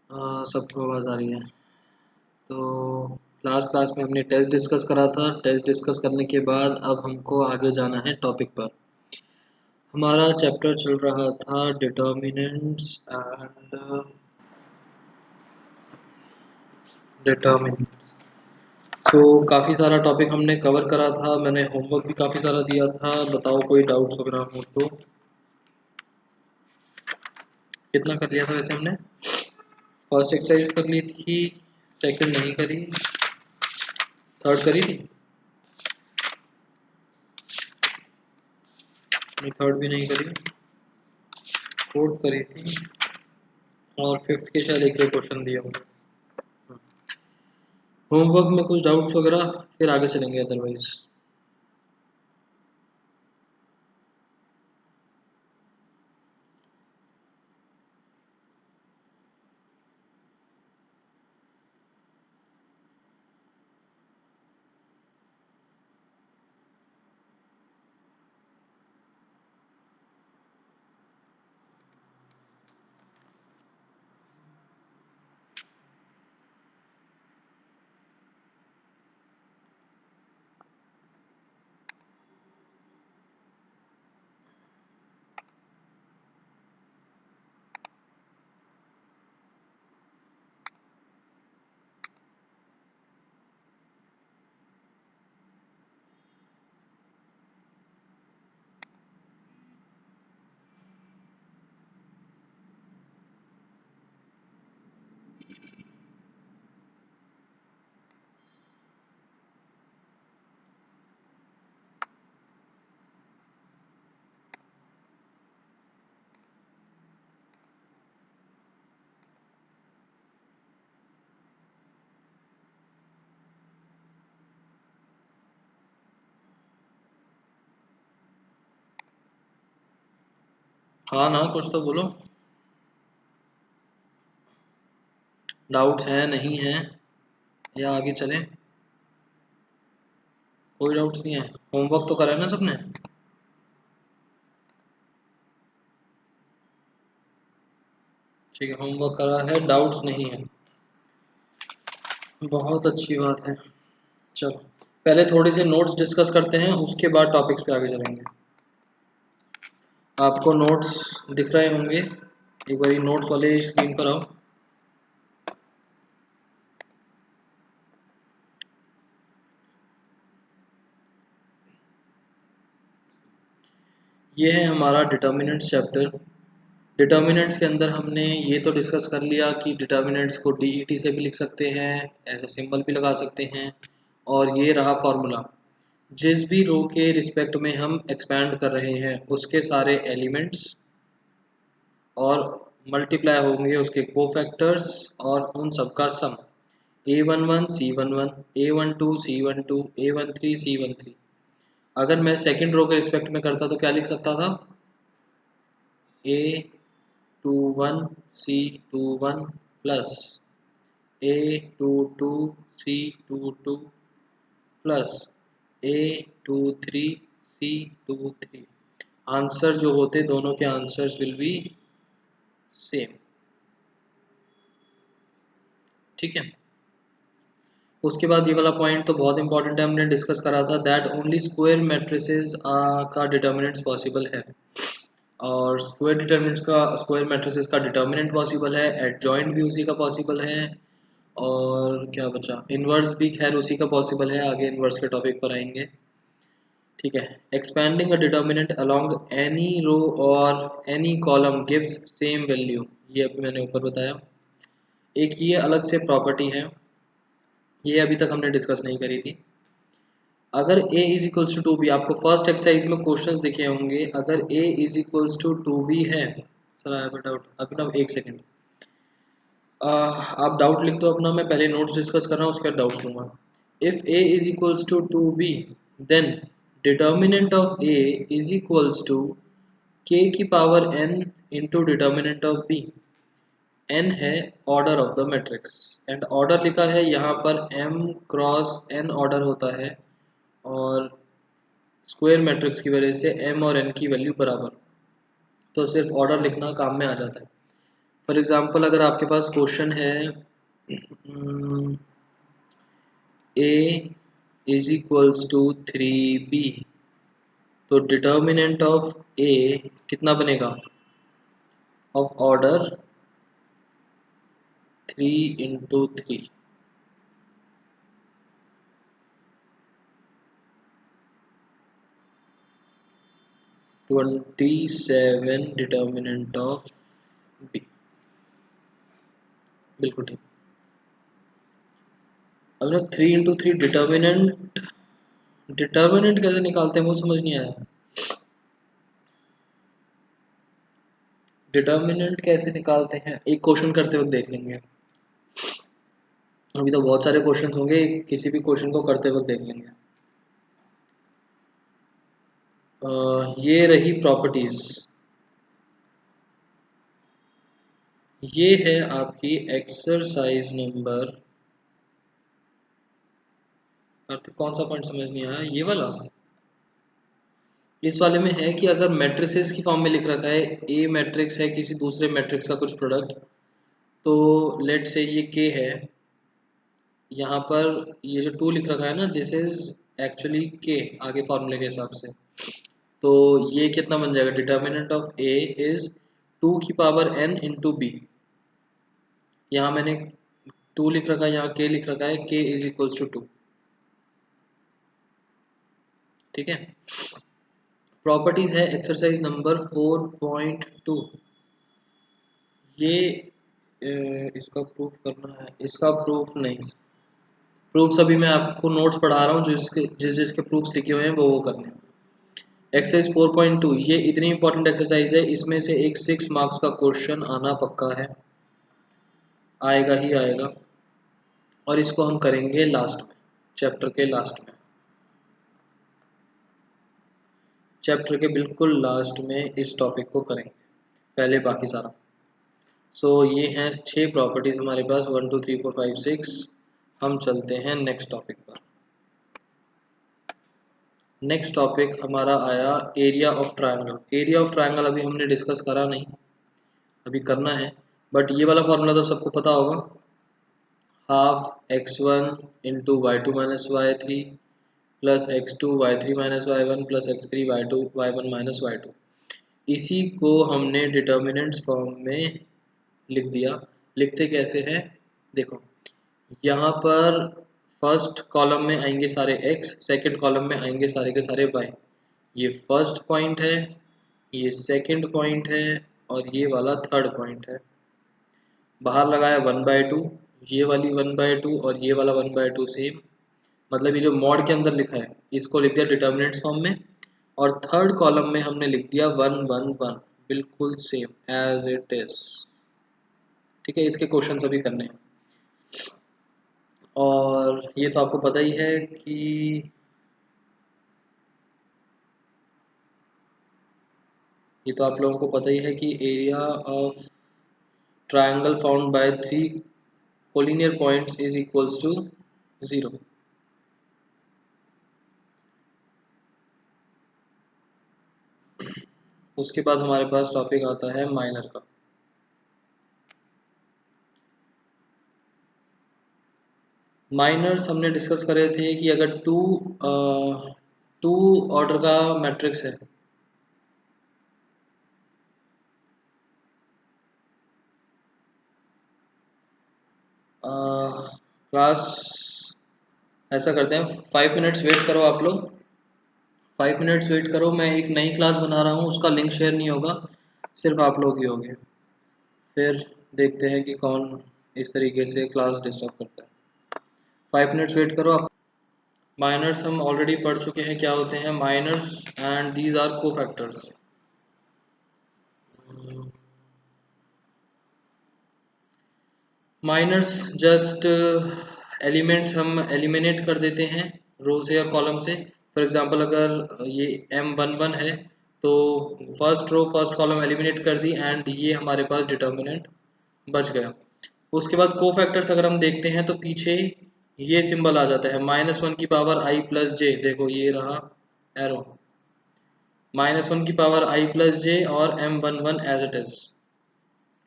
सबको आवाज़ आ रही है। तो लास्ट क्लास में हमने टेस्ट डिस्कस करा था। टेस्ट डिस्कस करने के बाद अब हमको आगे जाना है टॉपिक पर। हमारा चैप्टर चल रहा था डिटर्मिनेंट्स एंड डिटर्मिनेंट्स। सो काफ़ी सारा टॉपिक हमने कवर करा था। मैंने होमवर्क भी काफ़ी सारा दिया था। बताओ कोई डाउट्स वगैरह हो तो। कितना कर लिया था वैसे हमने? फर्स्ट एक्सरसाइज कर ली थी, सेकंड नहीं करी, थर्ड करी थी? नहीं, थर्ड भी नहीं करी, फोर्थ करी थी और फिफ्थ के शायद एक दो क्वेश्चन दिए होंगे। होमवर्क में कुछ डाउट्स वगैरह फिर आगे चलेंगे अदरवाइज। हाँ ना, कुछ तो बोलो। डाउट्स हैं नहीं हैं या आगे चलें? कोई डाउट्स नहीं है? होमवर्क तो करा है ना सबने? ठीक है, होमवर्क करा है, डाउट्स नहीं है, बहुत अच्छी बात है। चलो पहले थोड़ी सी नोट्स डिस्कस करते हैं, उसके बाद टॉपिक्स पे आगे चलेंगे। आपको नोट्स दिख रहे होंगे, एक बार नोट्स वाले स्क्रीन पर आओ। ये है हमारा डिटर्मिनेंट्स चैप्टर। डिटर्मिनेंट्स के अंदर हमने ये तो डिस्कस कर लिया कि डिटर्मिनेंट्स को डीईटी से भी लिख सकते हैं, ऐसा सिंबल भी लगा सकते हैं। और ये रहा फॉर्मूला, जिस भी रो के रिस्पेक्ट में हम एक्सपैंड कर रहे हैं उसके सारे एलिमेंट्स और मल्टीप्लाई होंगे उसके कोफैक्टर्स और उन सब का सम। A11 C11 A12 C12 A13 C13। अगर मैं सेकंड रो के रिस्पेक्ट में करता तो क्या लिख सकता था? A21 C21 plus A22 C22 plus A23 C23। Answer जो होते दोनों के आंसर्स विल बी सेम। ठीक है, उसके बाद ये वाला पॉइंट तो बहुत इंपॉर्टेंट है, हमने डिस्कस करा था दैट ओनली स्क्वायर मैट्रिसेस का डिटर्मिनेंट्स पॉसिबल है। और स्क्वायर डिटर्मिनेंट्स का, स्क्वायर मैट्रिसेस का डिटर्मिनेंट पॉसिबल है, एडजॉइंट भी उसी का पॉसिबल है, और क्या बचा, इन्वर्स भी खैर उसी का पॉसिबल है, आगे इन्वर्स के टॉपिक पर आएंगे। ठीक है, expanding a determinant along any row और any column gives same value, ये अभी मैंने ऊपर बताया। एक ये अलग से प्रॉपर्टी है, ये अभी तक हमने डिस्कस नहीं करी थी। अगर a is equals to 2b, आपको फर्स्ट एक्सरसाइज में क्वेश्चंस दिखे होंगे, अगर a is equals to 2b है। Sir I have a doubt, अभी ना एक सेकेंड, आप डाउट लिख दो अपना, मैं पहले नोट्स डिस्कस कर रहा हूँ उसके बाद डाउट लूँगा। If a is equals to 2b then determinant of a is equals to k की power n into determinant of b। n है order of the matrix and order लिखा है यहाँ पर m क्रॉस n ऑर्डर होता है, और square matrix की वजह से m और n की वैल्यू बराबर, तो सिर्फ ऑर्डर लिखना काम में आ जाता है। फॉर एग्जांपल अगर आपके पास क्वेश्चन है a is equals to 3b, तो डिटर्मिनेंट ऑफ a कितना बनेगा, of order 3 × 3। 27 determinant of b, बिल्कुल ठीक। अब ना 3 × 3 डिटर्मिनेंट, डिटर्मिनेंट कैसे निकालते हैं वो समझ नहीं आया। डिटर्मिनेंट कैसे निकालते हैं एक क्वेश्चन करते वक्त देख लेंगे, अभी तो बहुत सारे क्वेश्चंस होंगे, किसी भी क्वेश्चन को करते वक्त देख लेंगे। ये रही प्रॉपर्टीज, ये है आपकी एक्सरसाइज नंबर, कौन सा पॉइंट समझ नहीं आया, ये वाला। इस वाले में है कि अगर मैट्रिसेस की फॉर्म में लिख रखा है ए मैट्रिक्स है किसी दूसरे मैट्रिक्स का कुछ प्रोडक्ट, तो लेट से ये के है, यहाँ पर ये जो 2 लिख रखा है ना, दिस इज एक्चुअली के आगे फॉर्मूले के हिसाब से, तो ये कितना बन जाएगा, determinant of A is 2n × b। यहाँ मैंने 2 लिख रखा है, यहाँ के लिख रखा है, के इज इक्वल्स टू 2। ठीक है, प्रॉपर्टीज है एक्सरसाइज नंबर 4.2। ये इसका प्रूफ करना है, इसका प्रूफ नहीं, प्रूफ्स अभी मैं आपको नोट्स पढ़ा रहा हूँ, जिसके प्रूफ्स लिखे हुए हैं वो करने हैं। एक्सरसाइज 4.2 ये इतनी इंपॉर्टेंट एक्सरसाइज है, इसमें से एक 6 मार्क्स का क्वेश्चन आना पक्का है, आएगा ही आएगा, और इसको हम करेंगे लास्ट में, चैप्टर के लास्ट में, चैप्टर के बिल्कुल लास्ट में इस टॉपिक को करेंगे, पहले बाकी सारा। सो ये हैं 6 प्रॉपर्टीज हमारे पास, 1 2 3 4 5 6। हम चलते हैं नेक्स्ट टॉपिक पर। नेक्स्ट टॉपिक हमारा आया area of triangle. Area of triangle अभी हमने डिस्कस करा नहीं, अभी करना है, बट ये वाला फॉर्मूला तो सबको पता होगा, half x1 × y2 - y3 plus x2 y3 - y1 plus x3 y2 y1 - y2। इसी को हमने डिटर्मिनेंट्स फॉर्म में लिख दिया। लिखते कैसे हैं देखो, यहाँ पर फर्स्ट कॉलम में आएंगे सारे x, सेकंड कॉलम में आएंगे सारे के सारे y। ये फर्स्ट पॉइंट है, ये सेकंड पॉइंट है, और ये वाला थर्ड पॉइंट है। बाहर लगाया 1/2, ये वाली 1/2 और ये वाला 1/2 सेम, मतलब ये जो मॉड के अंदर लिखा है इसको लिख दिया डिटर्मिनेंट्स फॉर्म में, और थर्ड कॉलम में हमने लिख दिया 1 1 1, बिल्कुल सेम एज इट इज। ठीक है, इसके क्वेश्चन अभी करने हैं, और ये तो आपको पता ही है कि ये तो आप लोगों को पता ही है कि area of triangle found by 3 collinear points is equals to 0। उसके बाद हमारे पास टॉपिक आता है माइनर का। माइनर्स हमने डिस्कस करे थे कि अगर टू ऑर्डर का मैट्रिक्स है, क्लास ऐसा करते हैं 5 मिनट्स वेट करो आप लोग, 5 मिनट्स वेट करो, मैं एक नई क्लास बना रहा हूँ, उसका लिंक शेयर नहीं होगा, सिर्फ आप लोग ही होंगे, फिर देखते हैं कि कौन इस तरीके से क्लास डिस्टर्ब करता है। 5 मिनट्स वेट करो आप। माइनर्स हम ऑलरेडी पढ़ चुके हैं क्या होते हैं minors, and these are cofactors. Minors just elements हम एलिमिनेट कर देते हैं रो से और कॉलम से। फॉर एग्जांपल अगर ये M11 है तो first row first column eliminate कर दी, एंड ये हमारे पास डिटर्मिनेंट बच गया। उसके बाद कोफैक्टर्स अगर हम देखते हैं तो पीछे ये सिंबल आ जाता है -1 की पावर i प्लस जे, देखो ये रहा एरो, -1 की पावर i प्लस जे और M11 एज इट इज।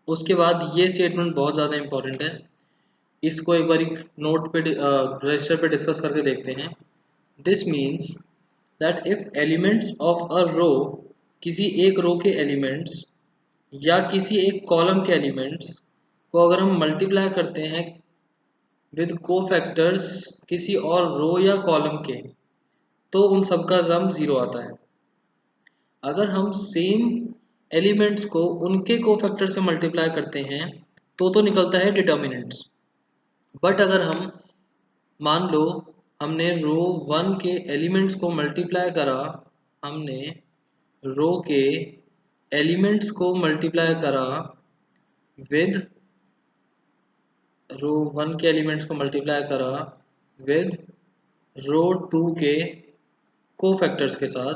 उसके बाद ये स्टेटमेंट बहुत ज़्यादा इंपॉर्टेंट है, इसको एक बार नोट पे रजिस्टर पे डिस्कस करके देखते हैं। This means that if elements of a row, किसी एक रो के एलिमेंट्स या किसी एक कॉलम के एलिमेंट्स को अगर हम मल्टीप्लाई करते हैं विद कोफैक्टर्स किसी और रो या कॉलम के, तो उन सब का सम जीरो आता है। अगर हम सेम एलिमेंट्स को उनके कोफैक्टर से मल्टीप्लाई करते हैं तो निकलता है डिटर्मिनेंट्स। बट अगर हम मान लो हमने रो वन के एलिमेंट्स को मल्टीप्लाई करा, हमने रो के एलिमेंट्स को मल्टीप्लाई करा विद रो वन के एलिमेंट्स को मल्टीप्लाई करा विद रो टू के कोफैक्टर्स के साथ,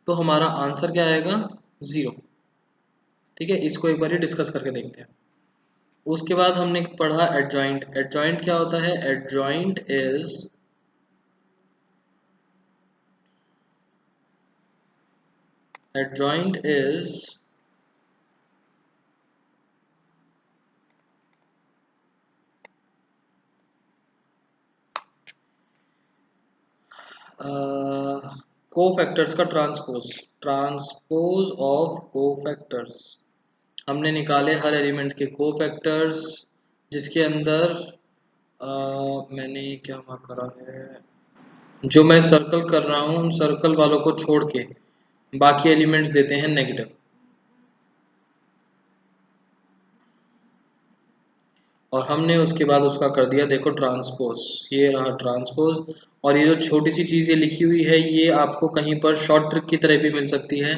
तो हमारा आंसर क्या आएगा? ज़ीरो। ठीक है, इसको एक बार डिस्कस करके देखते हैं। उसके बाद हमने पढ़ा एडजॉइंट। एडजॉइंट क्या होता है? Adjoint is adjoint is cofactors का ट्रांसपोज, ट्रांसपोज ऑफ कोफैक्टर्स। हमने निकाले हर एलिमेंट के कोफैक्टर्स जिसके अंदर मैंने क्या मार्क करा है, जो मैं सर्कल कर रहा हूँ उन सर्कल वालों को छोड़ के बाकी एलिमेंट्स देते हैं नेगेटिव। और हमने उसके बाद उसका कर दिया, देखो ट्रांसपोज, ये रहा ट्रांसपोज। और ये जो छोटी सी चीज़ ये लिखी हुई है ये आपको कहीं पर शॉर्ट ट्रिक की तरह भी मिल सकती है।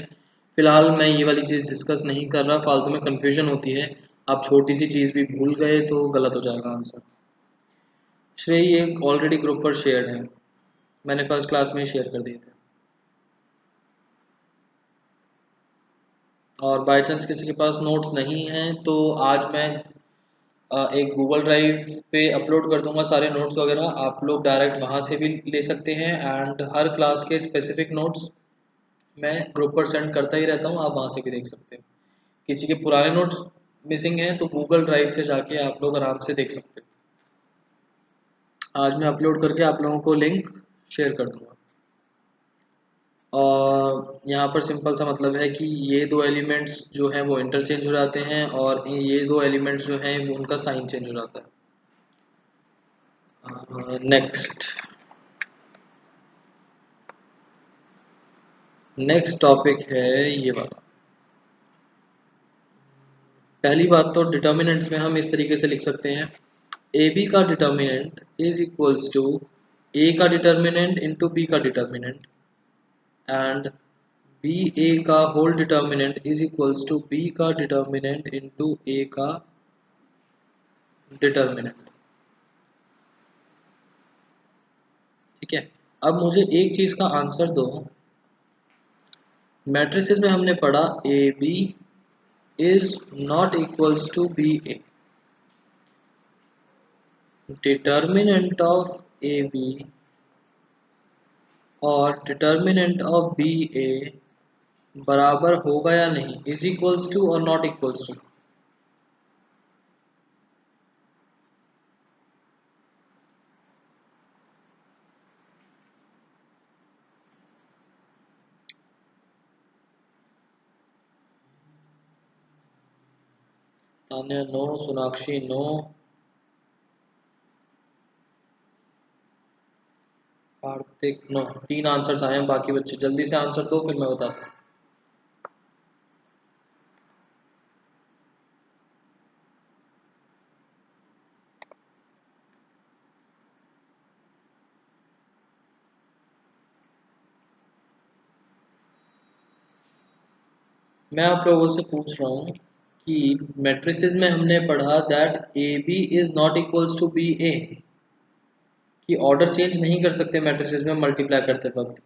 फिलहाल मैं ये वाली चीज़ डिस्कस नहीं कर रहा, फालतू में कन्फ्यूजन होती है। आप छोटी सी चीज़ भी भूल गए तो गलत हो जाएगा आंसर। श्रेय ये ऑलरेडी ग्रुप पर शेयर है, मैंने फर्स्ट क्लास में ही शेयर कर दिए थे। और बाई चांस किसी के पास नोट्स नहीं हैं तो आज मैं एक गूगल ड्राइव पे अपलोड कर दूंगा सारे नोट्स वगैरह, आप लोग डायरेक्ट वहाँ से भी ले सकते हैं। एंड हर क्लास के स्पेसिफिक नोट्स मैं ग्रुप पर सेंड करता ही रहता हूँ, आप वहाँ से भी देख सकते हैं। किसी के पुराने नोट्स मिसिंग हैं तो गूगल ड्राइव से जाके आप लोग आराम से देख सकते हैं। आज मैं अपलोड करके आप लोगों को लिंक शेयर कर दूंगा। और यहाँ पर सिंपल सा मतलब है कि ये दो एलिमेंट्स जो हैं वो इंटरचेंज हो जाते हैं और ये दो एलिमेंट्स जो हैं वो उनका साइन चेंज हो जाता है। नेक्स्ट नेक्स्ट टॉपिक है ये वाला। पहली बात तो डिटर्मिनेंट्स में हम इस तरीके से लिख सकते हैं, ए बी का determinant is equals to A का डिटर्मिनेंट इंटू बी का डिटर्मिनेंट, एंड बी ए का whole determinant is equals to B का डिटर्मिनेंट इंटू ए का डिटर्मिनेंट। ठीक है, अब मुझे एक चीज़ का आंसर दो। मैट्रिसेस में हमने पढ़ा A B is not equals to B A, determinant of A B और डिटर्मिनेंट ऑफ बी ए बराबर होगा या नहीं, इज इक्वल्स टू और not equals to. Tanya no, Sonakshi no, Kartik no. तीन आंसर्स आए हैं, बाकी बच्चे जल्दी से आंसर दो फिर मैं बताता हूँ। मैं आप लोगों से पूछ रहा हूँ कि मैट्रिसेस में हमने पढ़ा that A B is not equals to B A, कि ऑर्डर चेंज नहीं कर सकते मैट्रिसेस में मल्टीप्लाई करते वक्त।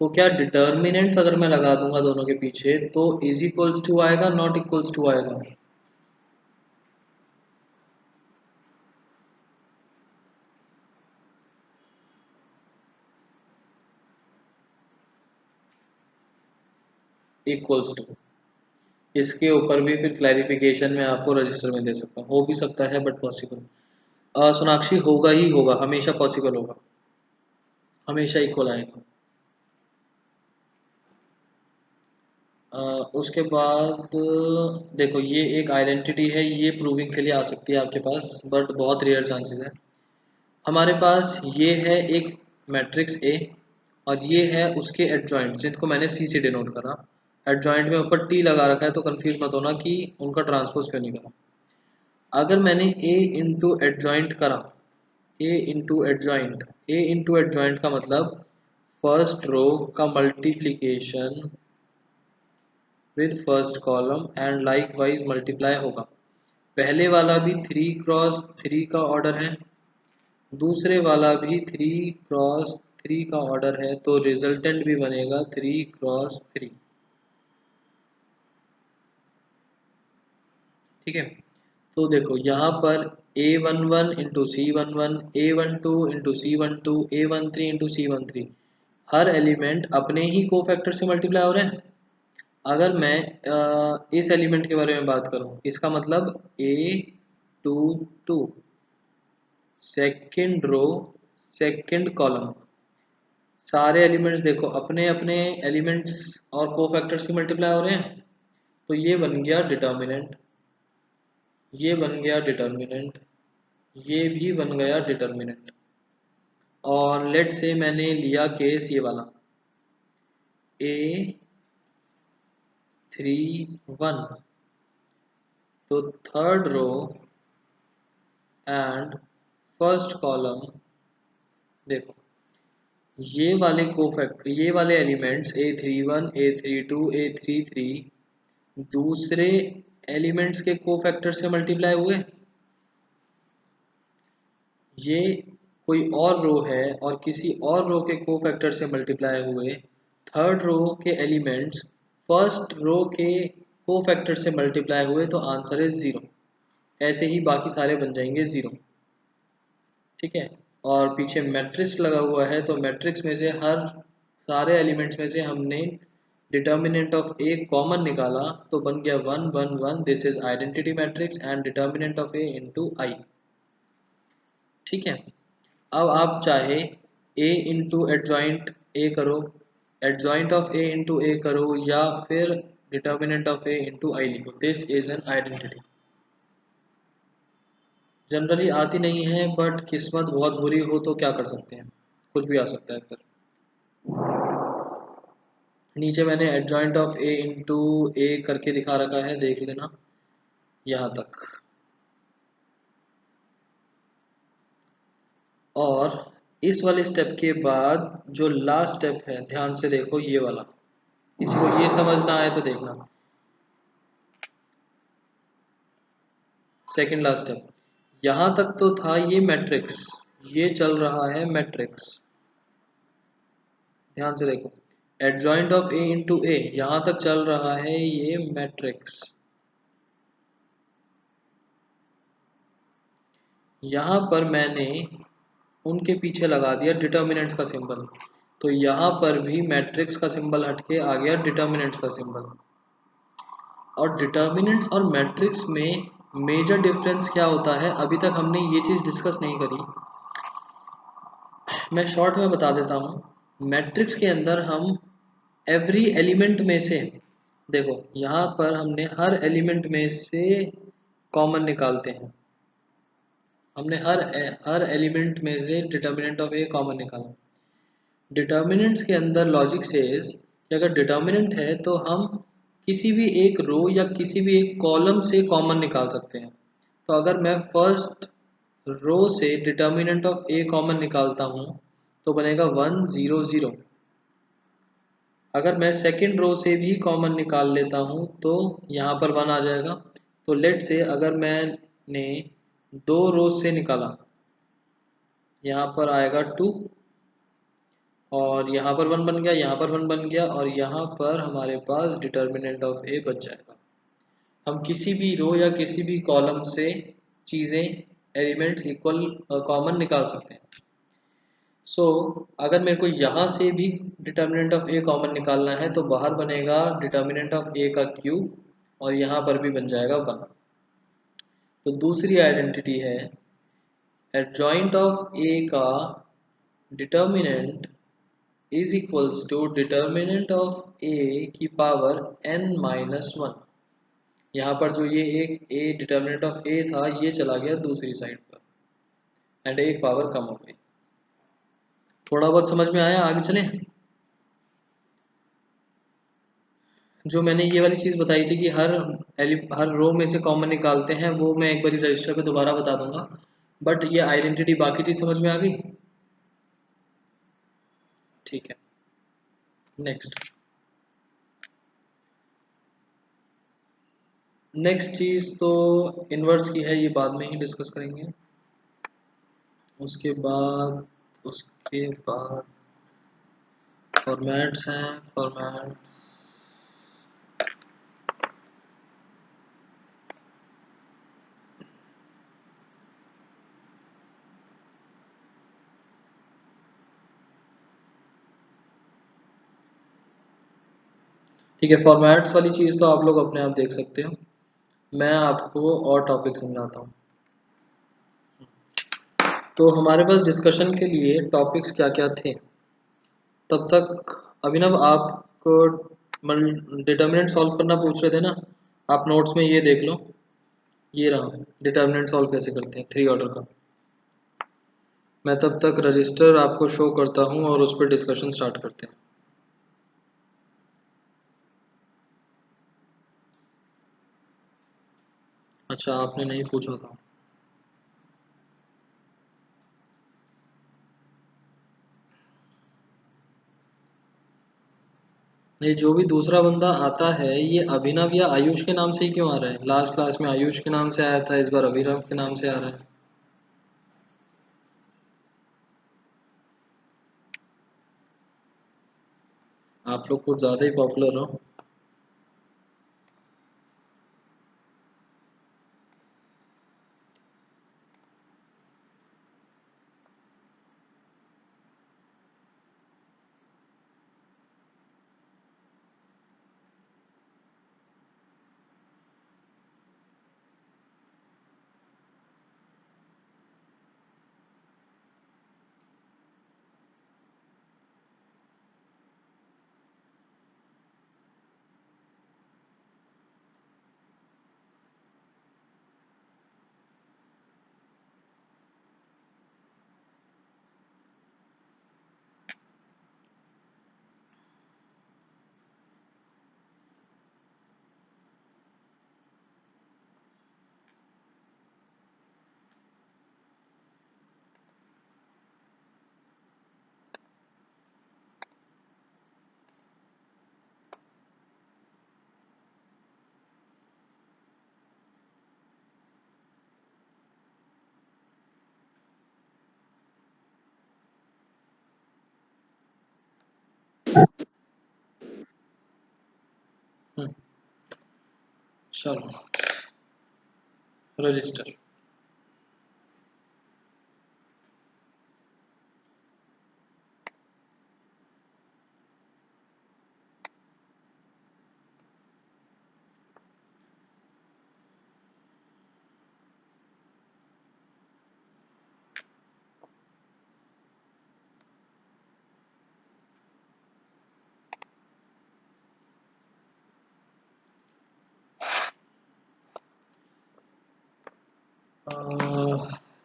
तो क्या डिटर्मिनेंट्स अगर मैं लगा दूंगा दोनों के पीछे तो इज इक्वल्स टू आएगा नॉट इक्वल्स टू आएगा? Equals to. इसके ऊपर भी फिर क्लैरिफिकेशन मैं आपको रजिस्टर में दे सकता हूँ, हो भी सकता है बट पॉसिबल। सोनाक्षी होगा ही होगा, हमेशा पॉसिबल होगा, हमेशा इक्वल आएगा। उसके बाद देखो ये एक आइडेंटिटी है, ये प्रूविंग के लिए आ सकती है आपके पास बट बहुत रेयर चांसेस है। हमारे पास ये है एक मैट्रिक्स ए और ये है उसके एडजॉइंट जिनको मैंने सी से डिनोट करा। एडजॉइंट में ऊपर टी लगा रखा है तो कंफ्यूज मत होना कि उनका ट्रांसपोज क्यों नहीं करा। अगर मैंने ए इंटू एडजॉइंट करा, ए इंटू एडजॉइंट का मतलब फर्स्ट रो का multiplication with first column and like wise multiply होगा। पहले वाला भी 3 क्रॉस 3 का ऑर्डर है, दूसरे वाला भी 3 क्रॉस 3 का ऑर्डर है, तो रिजल्टेंट भी बनेगा 3 क्रॉस 3। ठीक है, तो देखो यहाँ पर A11 into C11, A12 into C12, A13 into C13, हर एलिमेंट अपने ही कोफैक्टर से मल्टीप्लाई हो रहे हैं। अगर मैं इस एलिमेंट के बारे में बात करूं, इसका मतलब A22 second row second column, सारे एलिमेंट्स देखो अपने अपने एलिमेंट्स और कोफैक्टर से मल्टीप्लाई हो रहे हैं, तो ये बन गया डिटर्मिनेंट, ये बन गया डिटर्मिनेंट, ये भी बन गया डिटर्मिनेंट। और लेट से मैंने लिया केस ये वाला A31, तो third row and first column देखो, ये वाले कोफैक्टर ये वाले एलिमेंट्स A31 A32 A33 दूसरे एलिमेंट्स के कोफैक्टर से मल्टीप्लाई हुए। ये कोई और रो है और किसी और रो के कोफैक्टर से मल्टीप्लाई हुए, थर्ड रो के एलिमेंट्स फर्स्ट रो के कोफैक्टर से मल्टीप्लाई हुए, तो आंसर है 0। ऐसे ही बाकी सारे बन जाएंगे 0। ठीक है, और पीछे मैट्रिक्स लगा हुआ है, तो मैट्रिक्स में से हर सारे एलिमेंट्स में से हमने डिटर्मिनेंट ऑफ ए कॉमन निकाला, तो बन गया 1 1 1। This is identity matrix and determinant of A into I. ठीक है, अब आप चाहे ए इंटू एडजॉइंट ए करो, एडजॉइंट ऑफ ए इंटू ए करो, या फिर डिटर्मिनेंट ऑफ ए इंटू आई लिखो। This is an identity. Generally आती नहीं है बट किस्मत बहुत बुरी हो तो क्या कर सकते हैं, कुछ भी आ सकता है फिर। नीचे मैंने एडजॉइंट ऑफ ए इंटू ए करके दिखा रखा है, देख लेना यहाँ तक। और इस वाले स्टेप के बाद जो लास्ट स्टेप है, ध्यान से देखो ये वाला, किसी को ये समझ ना आए तो देखना। सेकंड लास्ट स्टेप, यहाँ तक तो था ये मैट्रिक्स, ये चल रहा है मैट्रिक्स। ध्यान से देखो, एडजॉइंट ऑफ ए इंटू ए, यहाँ तक चल रहा है ये मैट्रिक्स। यहाँ पर मैंने उनके पीछे लगा दिया डिटर्मिनेंट्स का सिंबल, तो यहाँ पर भी मैट्रिक्स का सिंबल हटके आ गया डिटर्मिनेंट्स का सिंबल। और डिटर्मिनेंट्स और मैट्रिक्स में मेजर डिफरेंस क्या होता है, अभी तक हमने ये चीज़ डिस्कस नहीं करी, मैं शॉर्ट में बता देता हूँ। मैट्रिक्स के अंदर हम एवरी एलिमेंट में से, देखो यहाँ पर हमने हर एलिमेंट में से कॉमन निकालते हैं, हमने हर एलिमेंट में से डिटर्मिनेंट ऑफ ए कॉमन निकाला। डिटर्मिनेंट्स के अंदर लॉजिक सेज कि अगर डिटर्मिनेंट है तो हम किसी भी एक रो या किसी भी एक कॉलम से कॉमन निकाल सकते हैं। तो अगर मैं फर्स्ट रो से डिटर्मिनेंट ऑफ ए कॉमन निकालता हूँ तो बनेगा 1 0 0। अगर मैं सेकेंड रो से भी कॉमन निकाल लेता हूँ तो यहाँ पर 1 आ जाएगा। तो लेट से अगर मैंने 2 रोज से निकाला, यहाँ पर आएगा 2 और यहाँ पर 1 बन गया, यहाँ पर 1 बन गया, और यहाँ पर हमारे पास डिटर्मिनेंट ऑफ ए बच जाएगा। हम किसी भी रो या किसी भी कॉलम से चीज़ें एलिमेंट्स इक्वल कॉमन निकाल सकते हैं। अगर मेरे को यहाँ से भी डिटर्मिनेंट ऑफ ए कॉमन निकालना है तो बाहर बनेगा डिटर्मिनेंट ऑफ ए का क्यूब और यहाँ पर भी बन जाएगा 1। तो दूसरी आइडेंटिटी है एडजॉइंट ऑफ ए का determinant is equals to determinant of A की पावर n-1। यहाँ पर जो ये एक ए डिटर्मिनेंट ऑफ ए था ये चला गया दूसरी साइड पर एंड एक पावर कम हो गई। थोड़ा बहुत समझ में आया? आगे चलें। जो मैंने ये वाली चीज़ बताई थी कि हर रो में से कॉमन निकालते हैं, वो मैं एक बार रजिस्टर पे दोबारा बता दूंगा, बट ये आइडेंटिटी बाकी चीज़ समझ में आ गई? ठीक है, नेक्स्ट चीज़ तो इन्वर्स की है, ये बाद में ही डिस्कस करेंगे। उसके बाद फॉर्मेट्स हैं, फॉर्मेट ठीक है। फॉर्मेट्स वाली चीज़ तो आप लोग अपने आप देख सकते हो, मैं आपको और टॉपिक समझाता हूँ। तो हमारे पास डिस्कशन के लिए टॉपिक्स क्या क्या थे तब तक? अभिनव, आपको डिटर्मिनेंट सॉल्व करना पूछ रहे थे ना, आप नोट्स में ये देख लो, ये रहा डिटर्मिनेंट सॉल्व कैसे करते हैं 3 ऑर्डर का। मैं तब तक रजिस्टर आपको शो करता हूँ और उस पर डिस्कशन स्टार्ट करते हैं। अच्छा, आपने नहीं पूछा था। ये जो भी दूसरा बंदा आता है ये अभिनव या आयुष के नाम से ही क्यों आ रहा है? लास्ट क्लास में आयुष के नाम से आया था, इस बार अभिनव के नाम से आ रहा है। आप लोग कुछ ज़्यादा ही पॉपुलर हो। चलो, रजिस्टर।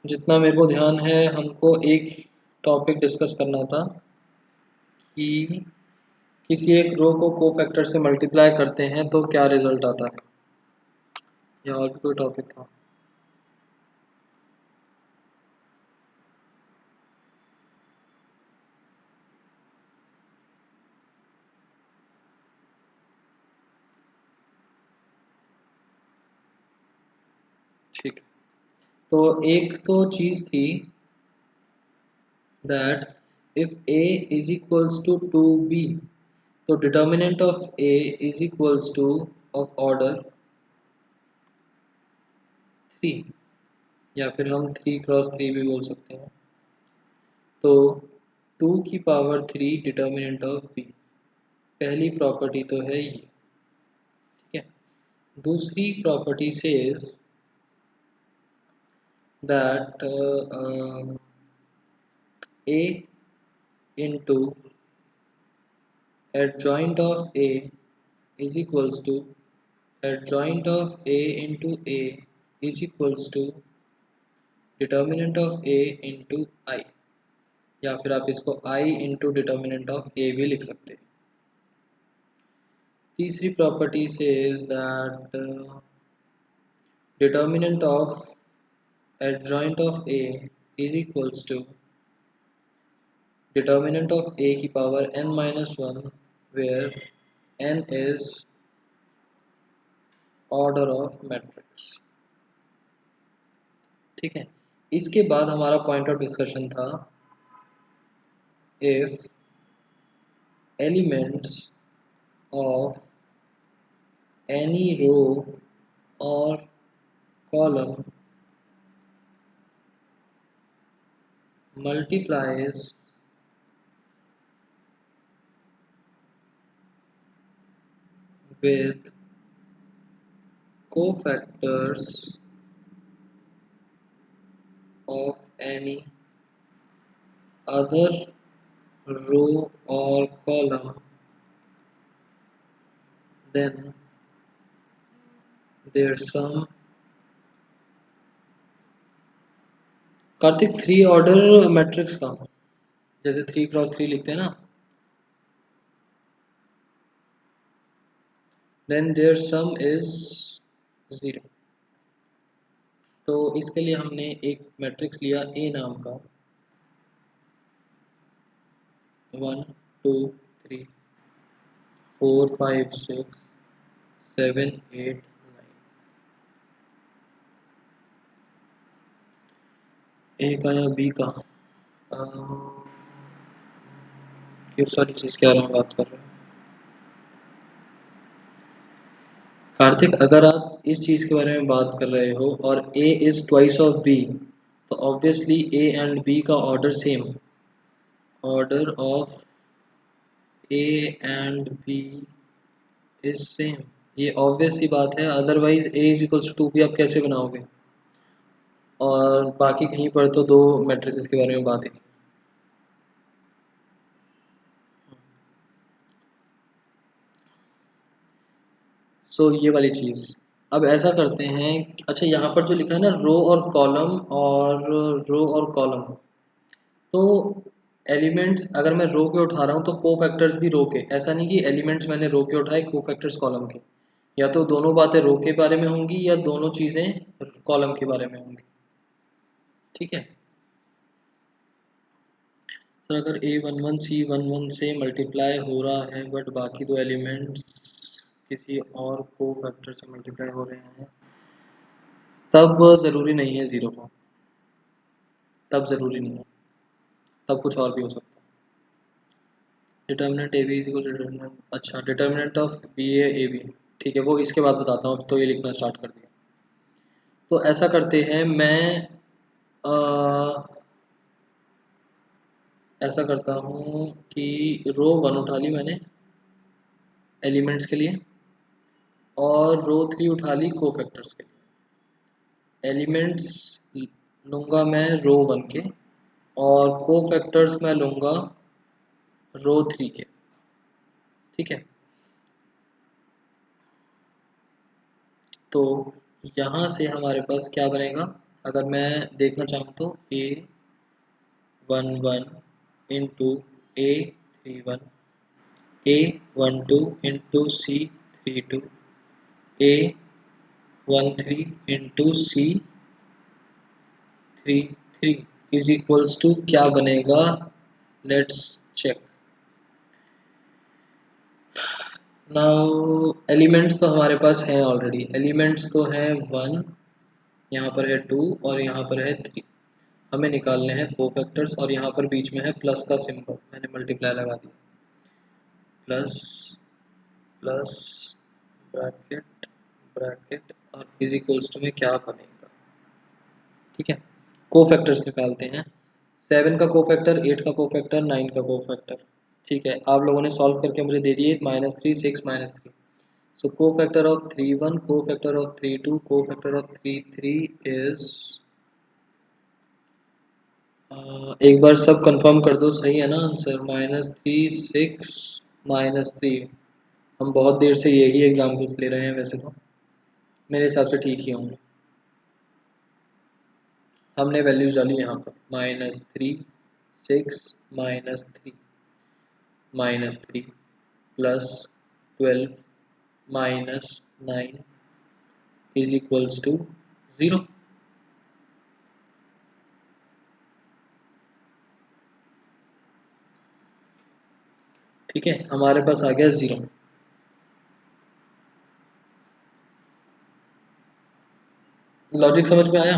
जितना मेरे को ध्यान है हमको एक टॉपिक डिस्कस करना था कि किसी एक रो को कोफैक्टर से मल्टीप्लाई करते हैं तो क्या रिजल्ट आता है, या और भी कोई टॉपिक था? ठीक, तो एक तो चीज़ थी that if A is equals to 2B, तो determinant of A is equals to of order 3, या फिर हम 3 × 3 भी बोल सकते हैं। तो 2 की पावर 3 डिटर्मिनेंट ऑफ B, पहली प्रॉपर्टी तो है ये, ठीक है। दूसरी property says that A into adjoint of A is equals to adjoint of A into A is equals to determinant of A into I, या फिर आप इसको I into determinant of A भी लिख सकते हैं। तीसरी property says that determinant of adjoint of A is equals to determinant of A की power n minus 1 where n is order of matrix। ठीक है, इसके बाद हमारा पॉइंट ऑफ डिस्कशन था if elements of any row or column multiplies with cofactors of any other row or column, then their sum। Kartik three order matrix का जैसे 3 × 3 लिखते हैं ना, then their sum is 0। तो इसके लिए हमने एक मैट्रिक्स लिया A नाम का 1 2 3 4 5 6 7 8 9। A का या B का किस सारी चीज़ के बारे में बात कर रहे हैं कार्तिक? अगर आप इस चीज़ के बारे में बात कर रहे हो और A is twice of B, तो ऑब्वियसली A एंड B का order same, order of A and B is same. ये ऑब्वियस सी बात है, otherwise A is equals to 2 भी आप कैसे बनाओगे? और बाकी कहीं पर तो दो मैट्रिसेस के बारे में बात है। सो ये वाली चीज़ अब ऐसा करते हैं। अच्छा, यहाँ पर जो लिखा है ना रो और कॉलम, और रो और कॉलम, तो एलिमेंट्स अगर मैं रो के उठा रहा हूँ तो को फैक्टर्स भी रो के, ऐसा नहीं कि एलिमेंट्स मैंने रो के उठाए को फैक्टर्स कॉलम के। या तो दोनों बातें रो के बारे में होंगी या दोनों चीज़ें कॉलम के बारे में होंगी। ठीक है, तो अगर A11 C11 से मल्टीप्लाई हो रहा है बट बाकी दो एलिमेंट्स किसी और को फैक्टर से मल्टीप्लाई हो रहे हैं, तब ज़रूरी नहीं है ज़ीरो को, तब ज़रूरी नहीं है, तब कुछ और भी हो सकता है। Determinant A B is equal to determinant, अच्छा determinant of B A B, ठीक है वो इसके बाद बताता हूँ, तो ये लिखना स्टार्ट कर दिया। तो ऐसा करते हैं, मैं ऐसा करता हूँ कि रो 1 उठा ली मैंने एलिमेंट्स के लिए, और रो 3 उठा ली को फैक्टर्स के लिए। एलिमेंट्स लूँगा मैं रो 1 के, और को फैक्टर्स मैं लूँगा रो 3 के। ठीक है, तो यहाँ से हमारे पास क्या बनेगा? अगर मैं देखना चाहूँ तो A11 into A31, A12 into C32, A13 into C33 is equals to क्या बनेगा? Let's check. नाउ एलिमेंट्स तो हमारे पास हैं ऑलरेडी, एलिमेंट्स तो हैं 1, यहाँ पर है 2 और यहाँ पर है 3। हमें निकालने हैं को फैक्टर्स, और यहाँ पर बीच में है प्लस का सिंबल, मैंने मल्टीप्लाई लगा दिया, प्लस प्लस ब्रैकेट ब्रैकेट और इज इक्वल्स टू में क्या बनेगा? ठीक है, को फैक्टर्स निकालते हैं। 7 का को फैक्टर, 8 का को फैक्टर, 9 का को फैक्टर। ठीक है, आप लोगों ने सॉल्व करके मुझे दे दिए -3 6 -3। So cofactor of 3 1, cofactor of 3 2, cofactor of 3 3 is एक बार सब कंफर्म कर दो, सही है ना आंसर? -3 6 -3। हम बहुत देर से यही एग्जाम्पल्स ले रहे हैं, वैसे तो मेरे हिसाब से ठीक ही होंगे। हमने वैल्यूज डाली यहाँ पर -3 6 -3 -3 +12 -9 इज इक्वल्स टू 0। ठीक है, हमारे पास आ गया 0। लॉजिक समझ में आया?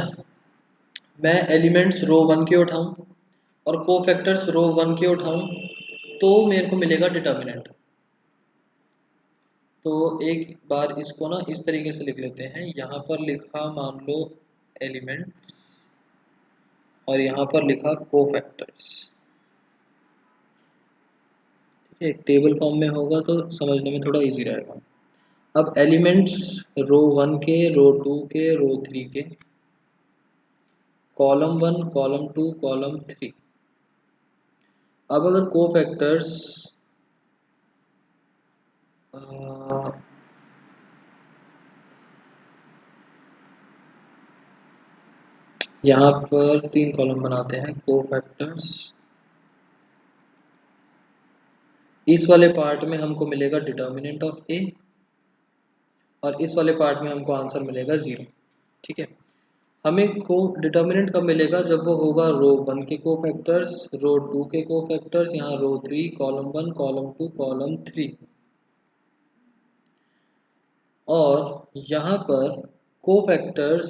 मैं एलिमेंट्स रो 1 के उठाऊं और कोफैक्टर्स रो 1 के उठाऊं तो मेरे को मिलेगा डिटर्मिनेंट। तो एक बार इसको ना इस तरीके से लिख लेते हैं। यहाँ पर लिखा मान लो एलिमेंट और यहाँ पर लिखा कोफैक्टर्स। ठीक है, एक टेबल फॉर्म में होगा तो समझने में थोड़ा इजी रहेगा। अब एलिमेंट्स रो 1 के, रो 2 के, रो 3 के, कॉलम 1 कॉलम 2 कॉलम 3। अब अगर कोफैक्टर्स यहाँ पर 3 कॉलम बनाते हैं कोफैक्टर्स। इस वाले पार्ट में हमको मिलेगा डिटर्मिनेंट ऑफ ए और इस वाले पार्ट में हमको आंसर मिलेगा 0। ठीक है, हमें को डिटर्मिनेंट कब मिलेगा? जब वो होगा रो 1 के कोफैक्टर्स, रो 2 के कोफैक्टर्स, यहाँ रो 3 कॉलम 1 कॉलम 2 कॉलम 3, और यहाँ पर कोफैक्टर्स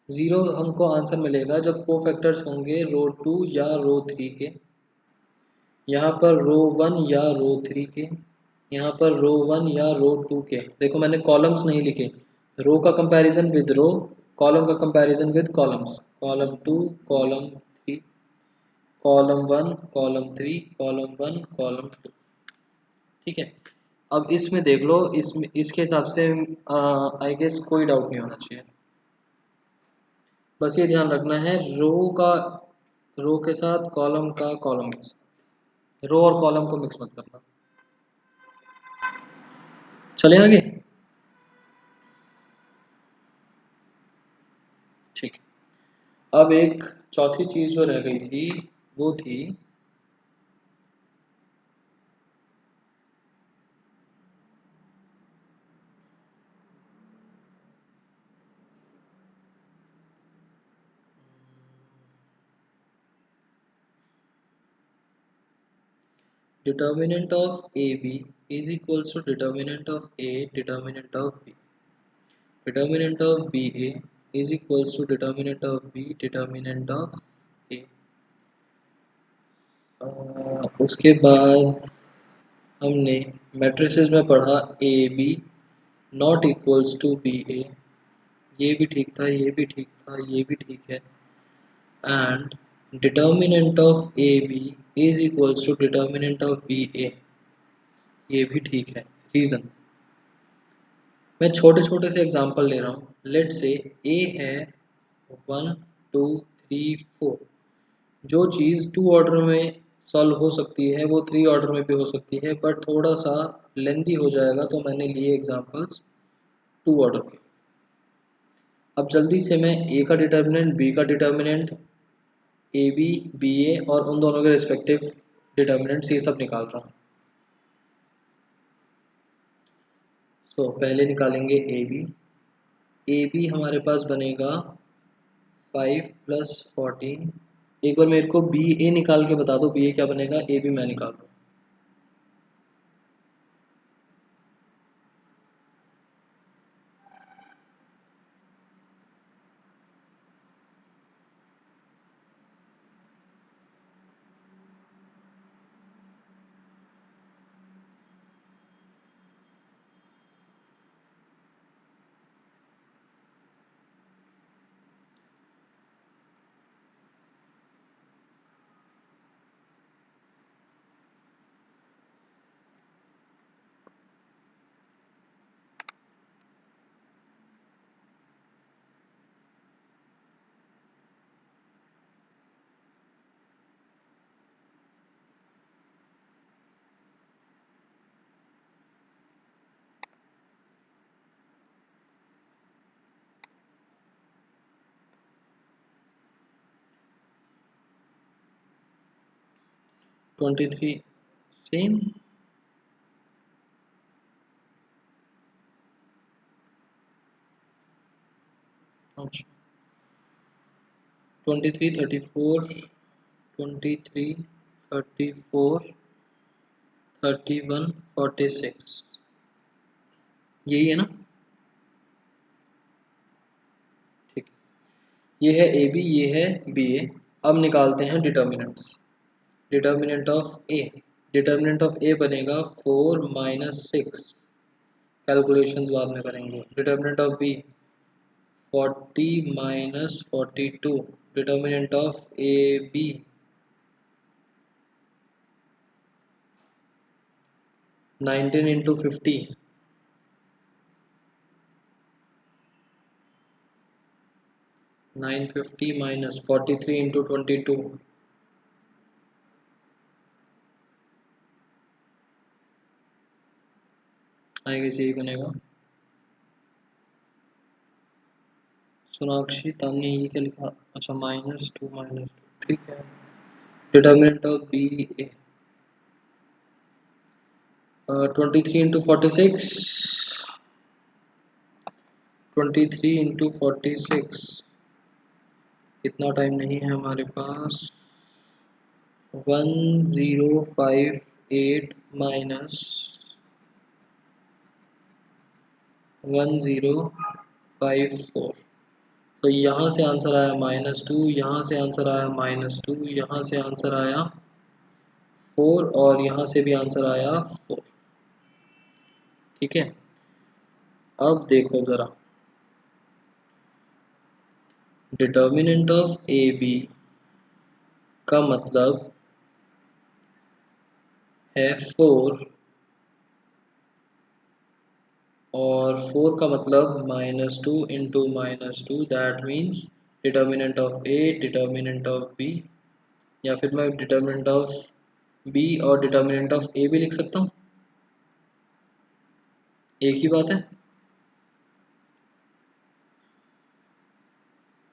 0 हमको आंसर मिलेगा जब कोफैक्टर्स होंगे रो 2 या रो 3 के, यहाँ पर रो 1 या रो 3 के, यहाँ पर रो 1 या रो 2 के। देखो मैंने कॉलम्स नहीं लिखे, रो का कंपैरिजन विद रो, कॉलम का comparison with columns, column 2 column 3 column 1 column 3 column 1 column 2। ठीक है, अब इसमें देख लो, इसमें इसके हिसाब से आई गेस कोई डाउट नहीं होना चाहिए। बस ये ध्यान रखना है रो का रो के साथ, कॉलम का कॉलम के साथ, रो और कॉलम को मिक्स मत करना। चले आगे। ठीक, अब एक चौथी चीज जो रह गई थी वो थी determinant of AB is equals to determinant of A determinant of B. Determinant of BA is equals to determinant of B determinant of A. उसके बाद हमने मैट्रिसेस में पढ़ा A B not equals to B A. ये भी ठीक था, ये भी ठीक था, ये भी ठीक है। And determinant of A B is equals to determinant of B A, ये भी ठीक है। रीज़न, मैं छोटे छोटे से एग्जांपल ले रहा हूँ। लेट से ए है 1 2 3 4, जो चीज़ 2 ऑर्डर में सॉल्व हो सकती है वो 3 ऑर्डर में भी हो सकती है, बट थोड़ा सा लेंदी हो जाएगा, तो मैंने लिए एग्जांपल्स 2 ऑर्डर के। अब जल्दी से मैं ए का डिटर्मिनेंट, बी का डिटर्मिनेंट, ए बी बी ए और उन दोनों के रिस्पेक्टिव डिटर्मिनेंट्स ये सब निकाल रहा हूँ। तो पहले निकालेंगे ए बी। ए बी हमारे पास बनेगा 5 + 14। एक बार मेरे को बी ए निकाल के बता दो, बी ए क्या बनेगा, ए बी मैं निकाल रहा हूँ। 23 सेम। अच्छा 23 34 23 34 31 46 यही है ना। ठीक, ये है ए बी, ये है बी ए। अब निकालते हैं determinants. Determinant of A, determinant of A बनेगा 4 - 6, कैलकुलेशंस बाद में करेंगे। Determinant of B 40 - 42, determinant of A B 19 × 50, 950 - 43 × 22, आएगा यही बनेगा। सोनाक्षी तामने ये क्या लिखा, अच्छा -2 ठीक है। डिटर्मिनेंट ऑफ बी ए 23 × 46, 23 × 46, इतना टाइम नहीं है हमारे पास। 1058 माइनस 1054, तो यहाँ से आंसर आया -2, यहाँ से आंसर आया -2, यहाँ से आंसर आया 4 और यहाँ से भी आंसर आया 4। ठीक है, अब देखो ज़रा, डिटर्मिनेंट ऑफ ए बी का मतलब है 4 और 4 का मतलब -2 × -2, that means determinant of A, determinant of B, या फिर मैं डिटर्मिनेंट ऑफ बी और डिटर्मिनेंट ऑफ ए भी लिख सकता हूँ, एक ही बात है।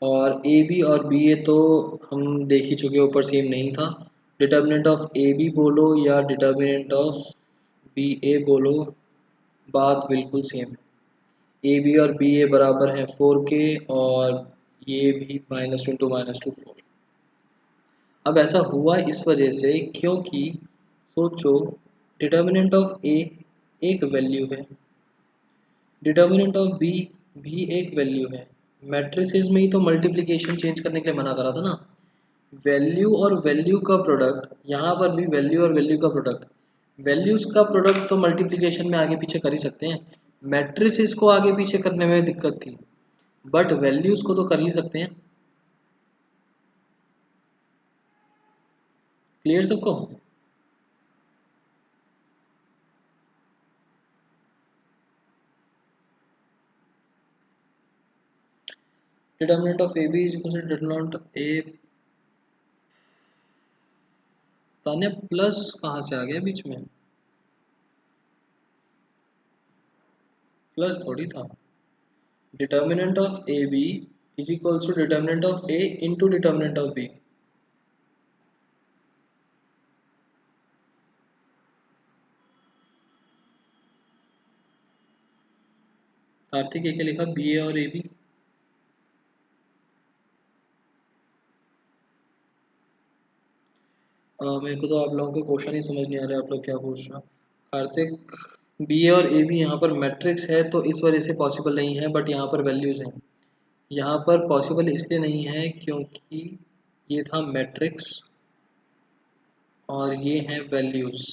और ए बी और बी ए तो हम देख ही चुके, ऊपर सेम नहीं था। डिटर्मिनेंट ऑफ ए बी बोलो या डिटर्मिनेंट ऑफ बी ए बोलो, बात बिल्कुल सेम है। ए बी और बी ए बराबर हैं 4 के, और ये भी -2 × -2 4। अब ऐसा हुआ इस वजह से क्योंकि सोचो, डिटर्मिनेंट ऑफ ए एक वैल्यू है, डिटर्मिनेंट ऑफ बी भी एक वैल्यू है। मैट्रिसेस में ही तो मल्टीप्लिकेशन चेंज करने के लिए मना करा था ना। वैल्यू और वैल्यू का प्रोडक्ट, यहाँ पर भी वैल्यू और वैल्यू का प्रोडक्ट, वैल्यूज का प्रोडक्ट तो मल्टीप्लिकेशन में आगे पीछे कर ही सकते हैं। मैट्रिसेस को आगे पीछे करने में दिक्कत थी, बट वैल्यूज को तो कर ही सकते हैं। क्लियर सबको। Determinant of A B is equal to determinant A, Tanya plus कहाँ से आ गया बीच में, प्लस थोड़ी था। Determinant of A B is equal to determinant of A into determinant of B. Kartik क्या लिखा, बी ए और ए बी। मेरे को तो आप लोगों के क्वेश्चन ही समझ नहीं आ रहे, आप लोग क्या पूछ रहे हो। कार्तिक, बी ए और ए बी यहाँ पर मैट्रिक्स है तो इस वजह से पॉसिबल नहीं है, बट यहाँ पर वैल्यूज हैं। यहाँ पर पॉसिबल इसलिए नहीं है क्योंकि ये था मैट्रिक्स और ये है वैल्यूज।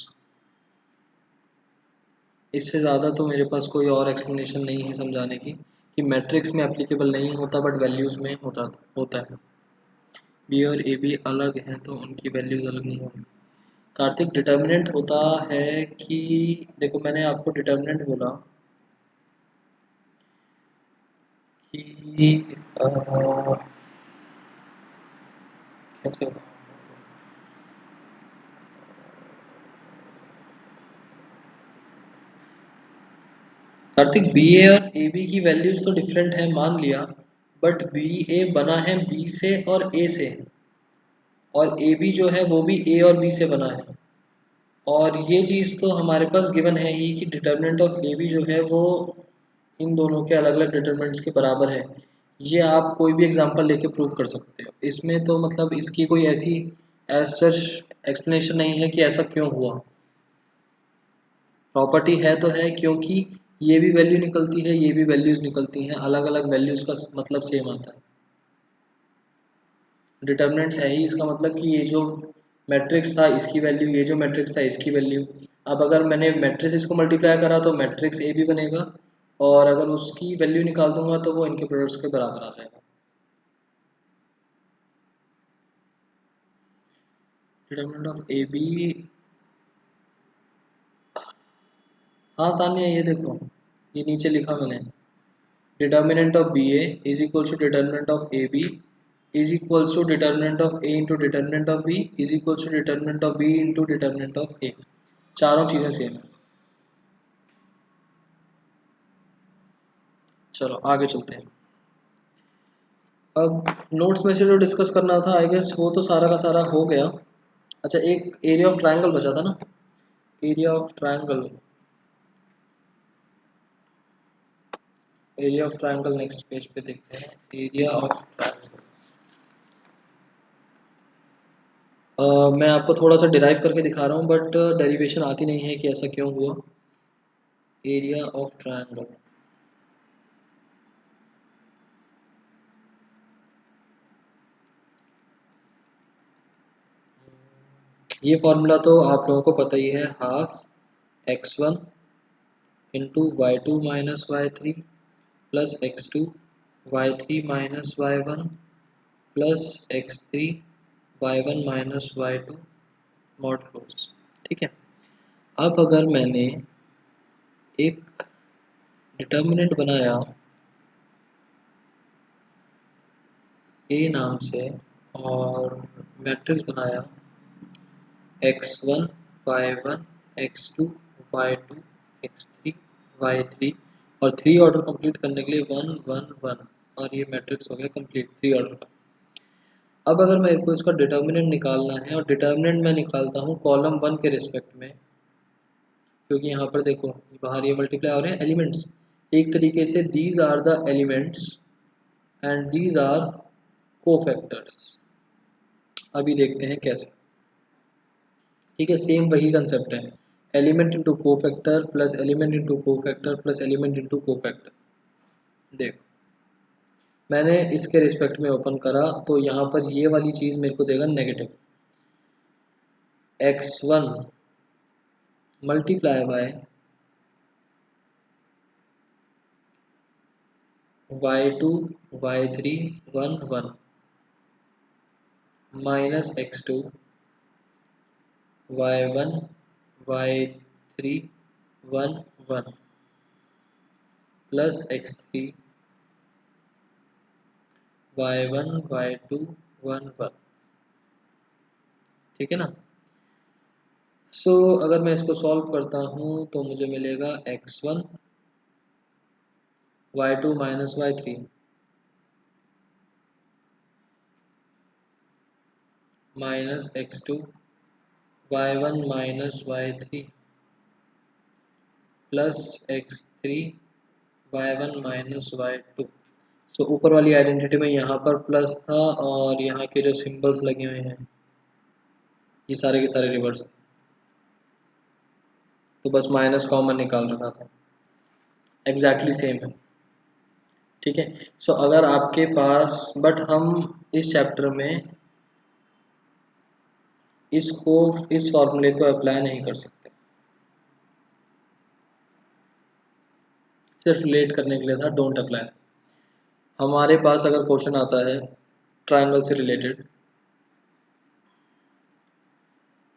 इससे ज़्यादा तो मेरे पास कोई और एक्सप्लेनेशन नहीं है समझाने की कि मैट्रिक्स में एप्लीकेबल नहीं होता बट वैल्यूज में होता है। बी और ए बी अलग हैं तो उनकी वैल्यूज अलग नहीं होंगी। कार्तिक, डिटर्मिनेंट होता है कि, देखो मैंने आपको डिटर्मिनेंट बोला कि कैसे होगा? कार्तिक, बी ए और ए बी की वैल्यूज तो डिफरेंट है मान लिया, बट बी ए बना है बी से और ए से, और ए बी जो है वो भी ए और बी से बना है। और ये चीज़ तो हमारे पास गिवन है ही कि डिटर्मिनेंट ऑफ ए बी जो है वो इन दोनों के अलग अलग डिटर्मिनेंट्स के बराबर है। ये आप कोई भी एग्जांपल लेके प्रूव कर सकते हो। इसमें तो मतलब इसकी कोई ऐसी एज सच एक्सप्लेनेशन नहीं है कि ऐसा क्यों हुआ। प्रॉपर्टी है तो है क्योंकि ये भी वैल्यू निकलती है, ये भी वैल्यूज निकलती हैं, अलग अलग वैल्यूज का मतलब सेम आता है। डिटर्मिनेंट्स है ही, इसका मतलब कि ये जो मैट्रिक्स था इसकी वैल्यू, ये जो मैट्रिक्स था इसकी वैल्यू। अब अगर मैंने मैट्रिक्स को मल्टीप्लाई करा तो मैट्रिक्स ए भी बनेगा, और अगर उसकी वैल्यू निकाल दूंगा तो वो इनके प्रोडक्ट्स के बराबर आ जाएगा। डिटर्मिनेंट ऑफ ए बी, हाँ तान्या ये देखो, ये नीचे लिखा मैंने, determinant of BA is equals to determinant of AB is equals to determinant of A into determinant of B is equals to determinant of B into determinant of A। चारों चीजें same है। चलो आगे चलते हैं। अब नोट्स में से जो डिस्कस करना था आई गेस वो तो सारा का सारा हो गया। अच्छा एक एरिया ऑफ ट्रायंगल बचा था ना, area of triangle, area of triangle next page पे देखते हैं। एरिया ऑफ ट्रायंगल मैं आपको थोड़ा सा डिराइव करके दिखा रहा हूँ, बट डेरिवेशन आती नहीं है कि ऐसा क्यों हुआ। एरिया ऑफ ट्रायंगल, ये फॉर्मूला तो आप लोगों को पता ही है, half x1 into y two minus y three plus x two y three minus y one plus x three y one minus y two mod close. ठीक है। अब अगर मैंने एक डिटर्मिनेंट बनाया ए नाम से, और मैट्रिक्स बनाया x1 y1 x2 y2 x3 y3, और थ्री ऑर्डर कंप्लीट करने के लिए 1 1 1, और ये मैट्रिक्स हो गया कंप्लीट थ्री ऑर्डर का। अब अगर मेरे को इसका डिटर्मिनेंट निकालना है, और डिटर्मिनेंट मैं निकालता हूँ कॉलम वन के रिस्पेक्ट में, क्योंकि यहाँ पर देखो बाहर ये मल्टीप्लाई हो रहे हैं एलिमेंट्स, एक तरीके से these are the elements and these are cofactors. अभी देखते हैं कैसे। ठीक है, सेम वही कंसेप्ट है, element into cofactor plus element into cofactor plus element into cofactor. देखो मैंने इसके रिस्पेक्ट में ओपन करा तो यहाँ पर ये वाली चीज़ मेरे को देगा negative x1 multiply by y2 y3 1 1 minus x2 y1 y3 1 1 plus x3 y1 y2 1 1। ठीक है ना। अगर मैं इसको सॉल्व करता हूँ तो मुझे मिलेगा x1 y2 minus y3 minus x2 y1 minus y3 plus x3 y1 minus y2। ऊपर वाली आइडेंटिटी में यहाँ पर प्लस था, और यहाँ के जो सिंबल्स लगे हुए हैं ये सारे के सारे रिवर्स, तो बस माइनस कॉमन निकाल रखा था। एग्जैक्टली सेम है। ठीक है। अगर आपके पास, बट हम इस चैप्टर में इसको, इस फॉर्मूले को अप्लाई नहीं कर सकते, सिर्फ रिलेट करने के लिए था, डोंट अप्लाई। हमारे पास अगर क्वेश्चन आता है ट्रायंगल से रिलेटेड,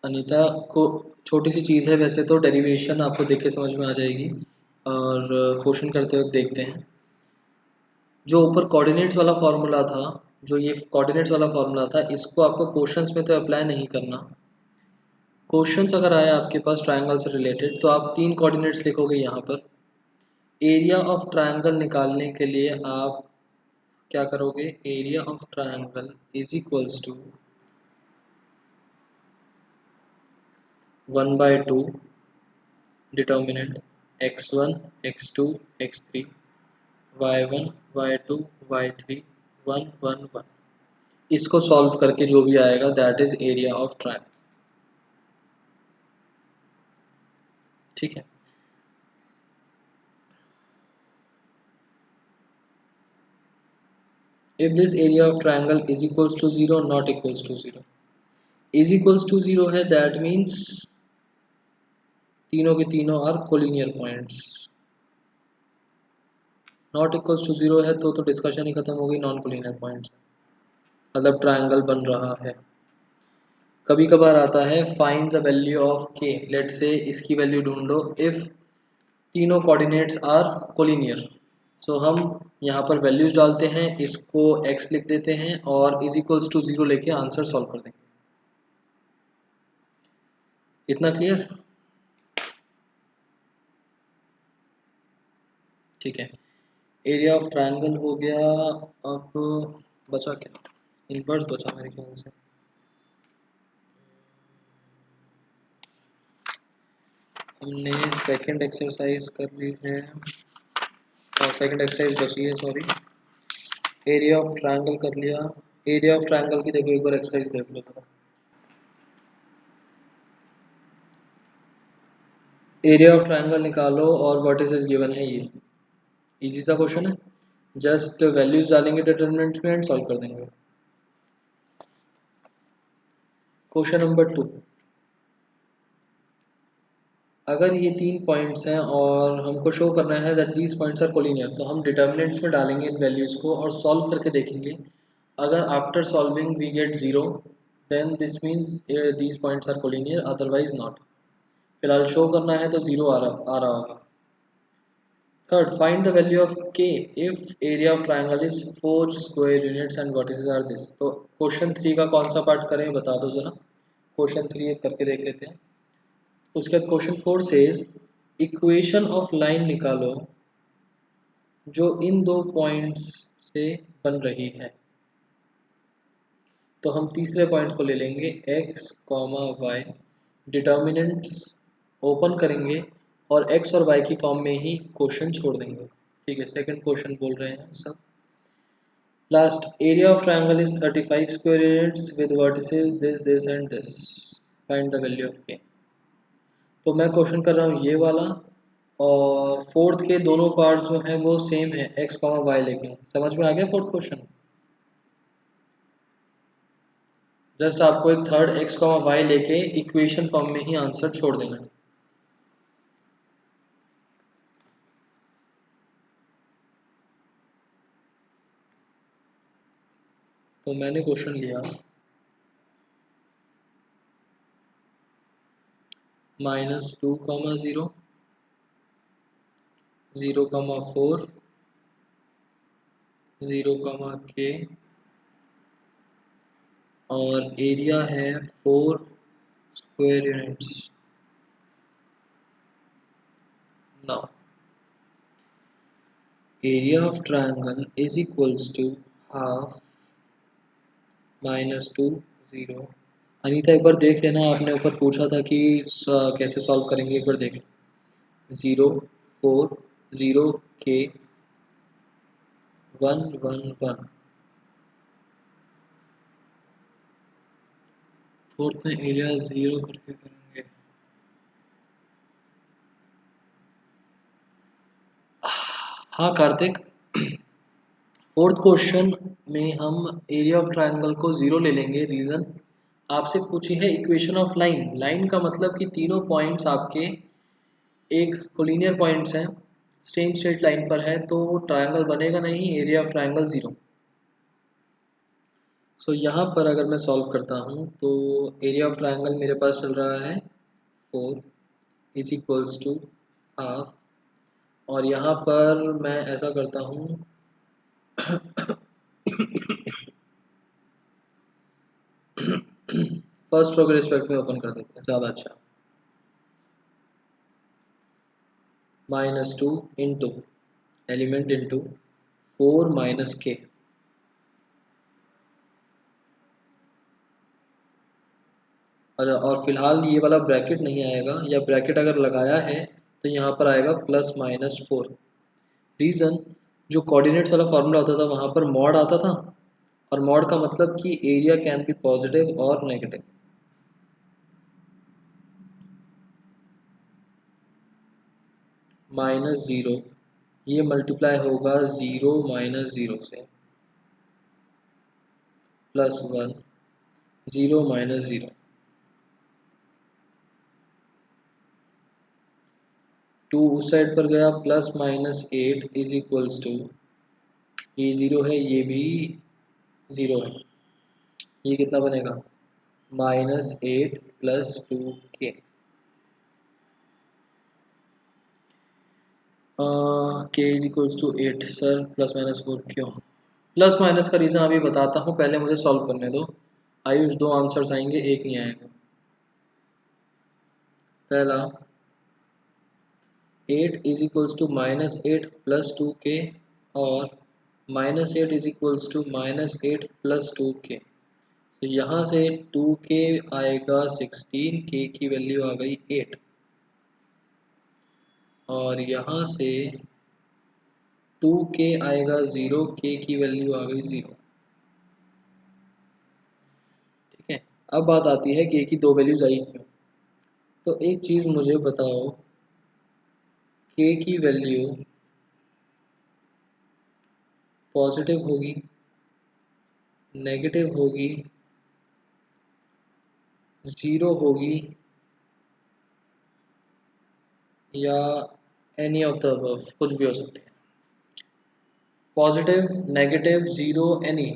अनीता को छोटी सी चीज़ है वैसे तो, डेरिवेशन आपको देख के समझ में आ जाएगी, और क्वेश्चन करते वक्त देखते हैं। जो ऊपर कोऑर्डिनेट्स वाला फॉर्मूला था, जो ये कोऑर्डिनेट्स वाला फॉर्मूला था, इसको आपको क्वेश्चंस में तो अप्लाई नहीं करना। क्वेश्चंस अगर आए आपके पास ट्रायंगल से रिलेटेड तो आप तीन कोऑर्डिनेट्स लिखोगे यहाँ पर। एरिया ऑफ ट्रायंगल निकालने के लिए आप क्या करोगे, area of triangle is equals to 1/2 determinant x1 x2 x3 y1 y2 y3 1 1 1। इसको सॉल्व करके जो भी आएगा that is area of triangle. ठीक है। if this area of triangle is equals to 0 not equals to 0, is equals to 0 है that means तीनों के तीनों are collinear points. Not equals to 0 है तो डिस्कशन ही खत्म हो गई, नॉन कोलिनियर पॉइंट्स मतलब ट्रायंगल बन रहा है। कभी कभार आता है find the value of K, let say इसकी वैल्यू ढूंढ लो इफ तीनों कोऑर्डिनेट्स आर कोलिनियर। सो हम यहाँ पर वैल्यूज डालते हैं, इसको x लिख देते हैं और इज इक्वल्स टू 0 लेके आंसर सॉल्व कर देंगे। इतना क्लियर? ठीक है। एरिया ऑफ ट्रायंगल हो गया। अब बचा क्या? इनवर्स बचा मेरे ख्याल से। हमने सेकंड एक्सरसाइज कर ली है और सेकंड एक्सरसाइज बची है, सॉरी। एरिया ऑफ ट्रायंगल कर लिया। एरिया ऑफ ट्रायंगल की देखो एक बार एक्सरसाइज देख लो जरा। एरिया ऑफ ट्रायंगल निकालो और वर्टिसेस गिवन है ये। इजी सा क्वेश्चन है, जस्ट वैल्यूज डालेंगे डिटरमिनेंट्स में एंड सॉल्व कर देंगे। क्वेश्चन नंबर 2, अगर ये 3 पॉइंट्स हैं और हमको शो करना है that these points are collinear, तो हम डिटरमिनेंट्स में डालेंगे इन वैल्यूज़ को और सॉल्व करके देखेंगे। अगर after solving we get 0 then this means these points are collinear, otherwise not. फिलहाल शो करना है तो 0 आ रहा होगा। Third, find the value of k if area of triangle is 4 square units and vertices are this. तो question 3 का कौन सा पार्ट करें बता दो जरा। क्वेश्चन 3 एक करके देख लेते हैं। उसके बाद question 4 says equation of line निकालो जो इन दो पॉइंट्स से बन रही है। तो हम तीसरे पॉइंट को ले लेंगे x, y, डिटर्मिनेंट्स ओपन करेंगे और x और y की फॉर्म में ही क्वेश्चन छोड़ देंगे। ठीक है, सेकंड क्वेश्चन बोल रहे हैं सब। Last, area of triangle is 35 square units with vertices this and this, find the value of k। तो मैं क्वेश्चन कर रहा हूँ ये वाला, और फोर्थ के दोनों पार्ट्स जो हैं वो सेम है, x, y लेके। समझ में आ गया फोर्थ क्वेश्चन? जस्ट आपको एक थर्ड x, y लेके इक्वेशन फॉर्म में ही आंसर छोड़ देना है। तो मैंने क्वेश्चन लिया -2, 0, 0, 4, 0, k और एरिया है 4 square units. Now area of triangle is equals to half -2, 0। Anita एक बार देख लेना, आपने ऊपर पूछा था कि कैसे सॉल्व करेंगे, एक बार देख लो। 0, 4, 0, k 1, 1, 1। फोर्थ में एरिया 0 करके करेंगे। हाँ कार्तिक, फोर्थ क्वेश्चन में हम एरिया ऑफ ट्रायंगल को 0 ले लेंगे। रीजन आपसे पूछी है इक्वेशन ऑफ लाइन। लाइन का मतलब कि तीनों पॉइंट्स आपके एक कोलिनियर पॉइंट्स हैं, सेम स्ट्रेट लाइन पर है, तो वो ट्रायंगल बनेगा नहीं, एरिया ऑफ ट्रायंगल 0। सो यहाँ पर अगर मैं सॉल्व करता हूँ तो एरिया ऑफ ट्रायंगल मेरे पास चल रहा है 4 इज इक्वल्स टू हाफ, और यहाँ पर मैं ऐसा करता हूँ फर्स्ट रो के रिस्पेक्ट में ओपन कर देते हैं, ज़्यादा अच्छा। -2 इंटू एलिमेंट इंटू 4 -k। और फिलहाल ये वाला ब्रैकेट नहीं आएगा, या ब्रैकेट अगर लगाया है तो यहाँ पर आएगा +-4। रीज़न, जो कोऑर्डिनेट्स वाला फॉर्मूला होता था वहाँ पर मॉड आता था, और मॉड का मतलब कि एरिया कैन बी पॉजिटिव और नेगेटिव। -0 ये मल्टीप्लाई होगा 0 - 0 से, +1 0 - 0, 2 उस साइड पर गया, +-8 इज इक्वल्स टू, ये 0 है, ये भी 0 है, ये कितना बनेगा -8 + 2k। k is equals to 8। Sir +-4 क्यों? प्लस माइनस का रीज़न अभी बताता हूँ, पहले मुझे सॉल्व करने दो। आयुष, दो आंसर्स आएंगे, एक नहीं आएगा। पहला, 8 इज इक्वल्स टू -8 + 2k, और -8 इज इक्वल्स टू -8 + 2k। तो यहाँ से 2k आएगा 16, k की वैल्यू आ गई 8, और यहाँ से 2k आएगा 0, k की वैल्यू आ गई 0। ठीक है, अब बात आती है k की दो वैल्यूज आई क्यों। तो एक चीज़ मुझे बताओ, k की वैल्यू पॉजिटिव होगी, नेगेटिव होगी, ज़ीरो होगी, या एनी ऑफ द अबव, कुछ भी हो सकते हैं। Positive, negative, zero, any.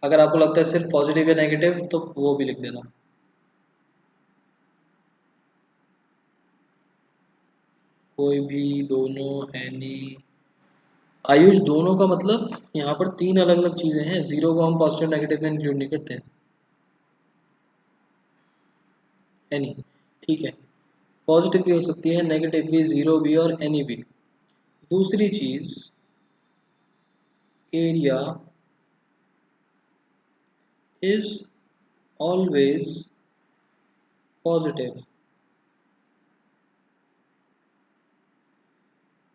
अगर आपको लगता है सिर्फ पॉजिटिव या नेगेटिव तो वो भी लिख देना। कोई भी, दोनों, एनी। आयुष, दोनों का मतलब यहाँ पर तीन अलग अलग चीज़ें हैं, ज़ीरो को हम पॉजिटिव नेगेटिव में इंक्लूड नहीं करते। एनी, ठीक है, पॉजिटिव भी हो सकती है, नेगेटिव भी, ज़ीरो भी, और एनी भी। दूसरी चीज़, area is always positive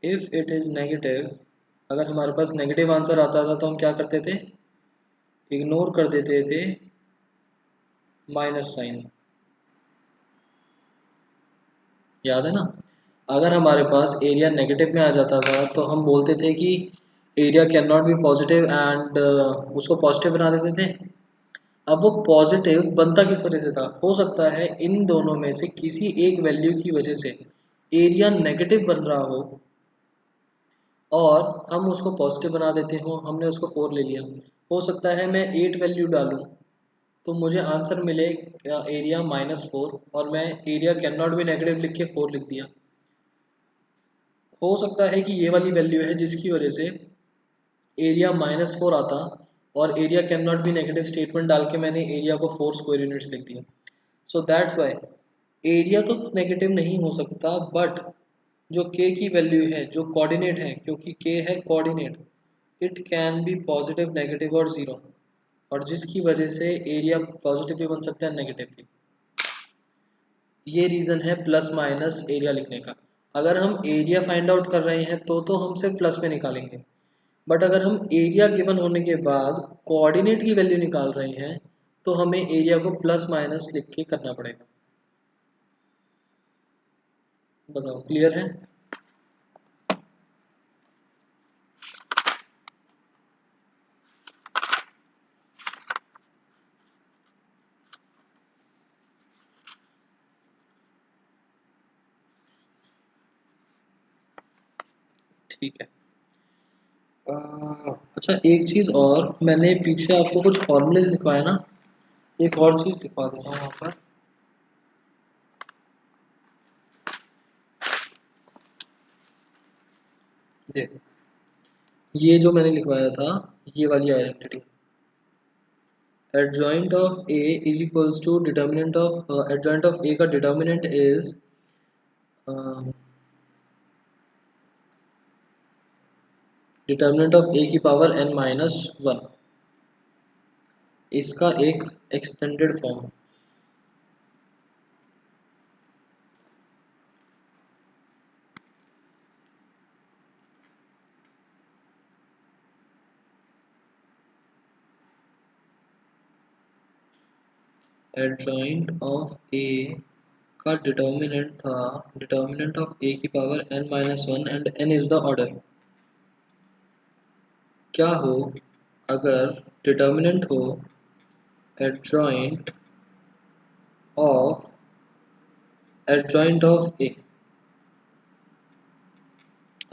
if it is negative. अगर हमारे पास नेगेटिव आंसर आता था तो हम क्या करते थे, इग्नोर कर देते थे माइनस साइन, याद है ना। अगर हमारे पास एरिया नेगेटिव में आ जाता था तो हम बोलते थे कि area can not be positive, and उसको पॉजिटिव बना देते थे। अब वो पॉजिटिव बनता किस वजह से था, हो सकता है इन दोनों में से किसी एक वैल्यू की वजह से एरिया नेगेटिव बन रहा और हम उसको पॉजिटिव बना देते हो। हमने उसको 4 ले लिया, हो सकता है मैं 8 वैल्यू डालूं तो मुझे आंसर मिले एरिया -4, और मैं area can not be negative लिख के 4 लिख दिया। हो सकता है कि ये वाली वैल्यू है जिसकी वजह से एरिया -4 आता, और area can not be negative statement डाल के मैंने एरिया को 4 स्क्वायर यूनिट्स लिख दिया। सो दैट्स वाई एरिया तो नेगेटिव नहीं हो सकता, बट जो k की वैल्यू है, जो कोऑर्डिनेट है, क्योंकि k है coordinate, it can be positive, negative और ज़ीरो, और जिसकी वजह से एरिया पॉजिटिव भी बन सकता है, नेगेटिव भी। ये रीज़न है प्लस माइनस एरिया लिखने का। अगर हम एरिया फाइंड आउट कर रहे हैं तो हम सिर्फ प्लस में निकालेंगे, बट अगर हम एरिया गिवन होने के बाद कोऑर्डिनेट की वैल्यू निकाल रहे हैं तो हमें एरिया को प्लस माइनस लिख के करना पड़ेगा। बताओ, क्लियर है? ठीक है। अच्छा, एक चीज़ और, मैंने पीछे आपको कुछ फॉर्मूलेज लिखवाए ना, एक और चीज़ लिखवा देता हूँ वहाँ पर। देखो, ये जो मैंने लिखवाया था, ये वाली identity, adjoint of A is equals to determinant of adjoint of A का determinant is determinant of A की पावर n-1, इसका एक extended form. Adjoint of A का डिटर्मिनेंट था डिटर्मिनेंट ऑफ ए की power n-1 and n is the order. क्या हो अगर डिटर्मिनेंट हो एडजॉइंट ऑफ ए।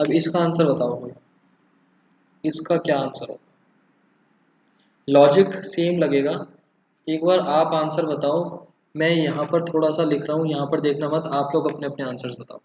अब इसका आंसर बताओ भाई, इसका क्या आंसर हो? लॉजिक सेम लगेगा। एक बार आप आंसर बताओ, मैं यहाँ पर थोड़ा सा लिख रहा हूँ, यहाँ पर देखना मत, आप लोग अपने अपने आंसर्स बताओ।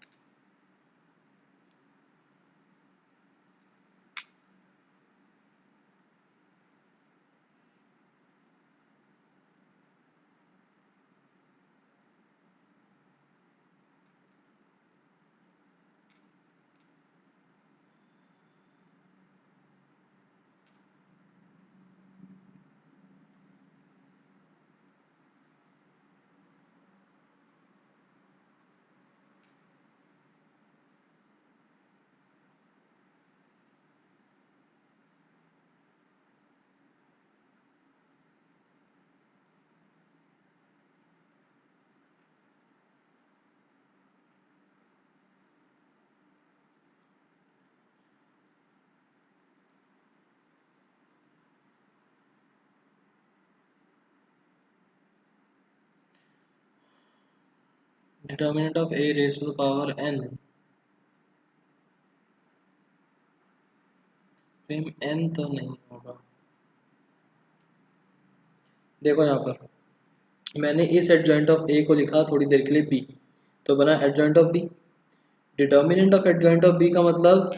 Determinant of A raise to the power n, Prem n तो नहीं होगा। देखो यहाँ पर मैंने इस एडजॉइंट ऑफ ए को लिखा थोड़ी देर के लिए बी, तो बना adjoint of B. Determinant of adjoint of B का मतलब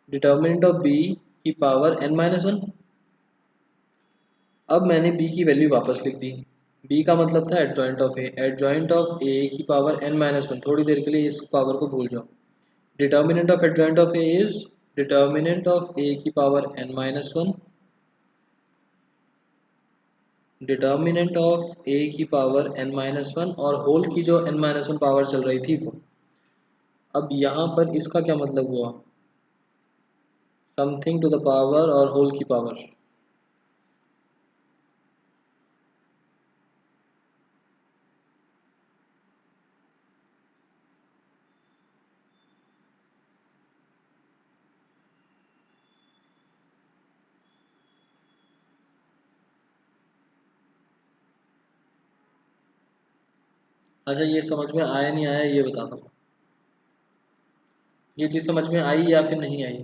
डिटर्मिनेंट ऑफ बी की पावर n-1। अब मैंने b की वैल्यू वापस लिख दी। b का मतलब था adjoint of A, adjoint of A की पावर n-1। थोड़ी देर के लिए इस पावर को भूल जाओ। Determinant of adjoint of A is determinant of A की power n-1, determinant of A की पावर n-1 और होल की जो n-1 पावर चल रही थी वो। अब यहाँ पर इसका क्या मतलब हुआ? समथिंग टू द पावर और होल की पावर। अच्छा ये समझ में आया नहीं आया ये बता दो, ये चीज़ समझ में आई या फिर नहीं आई?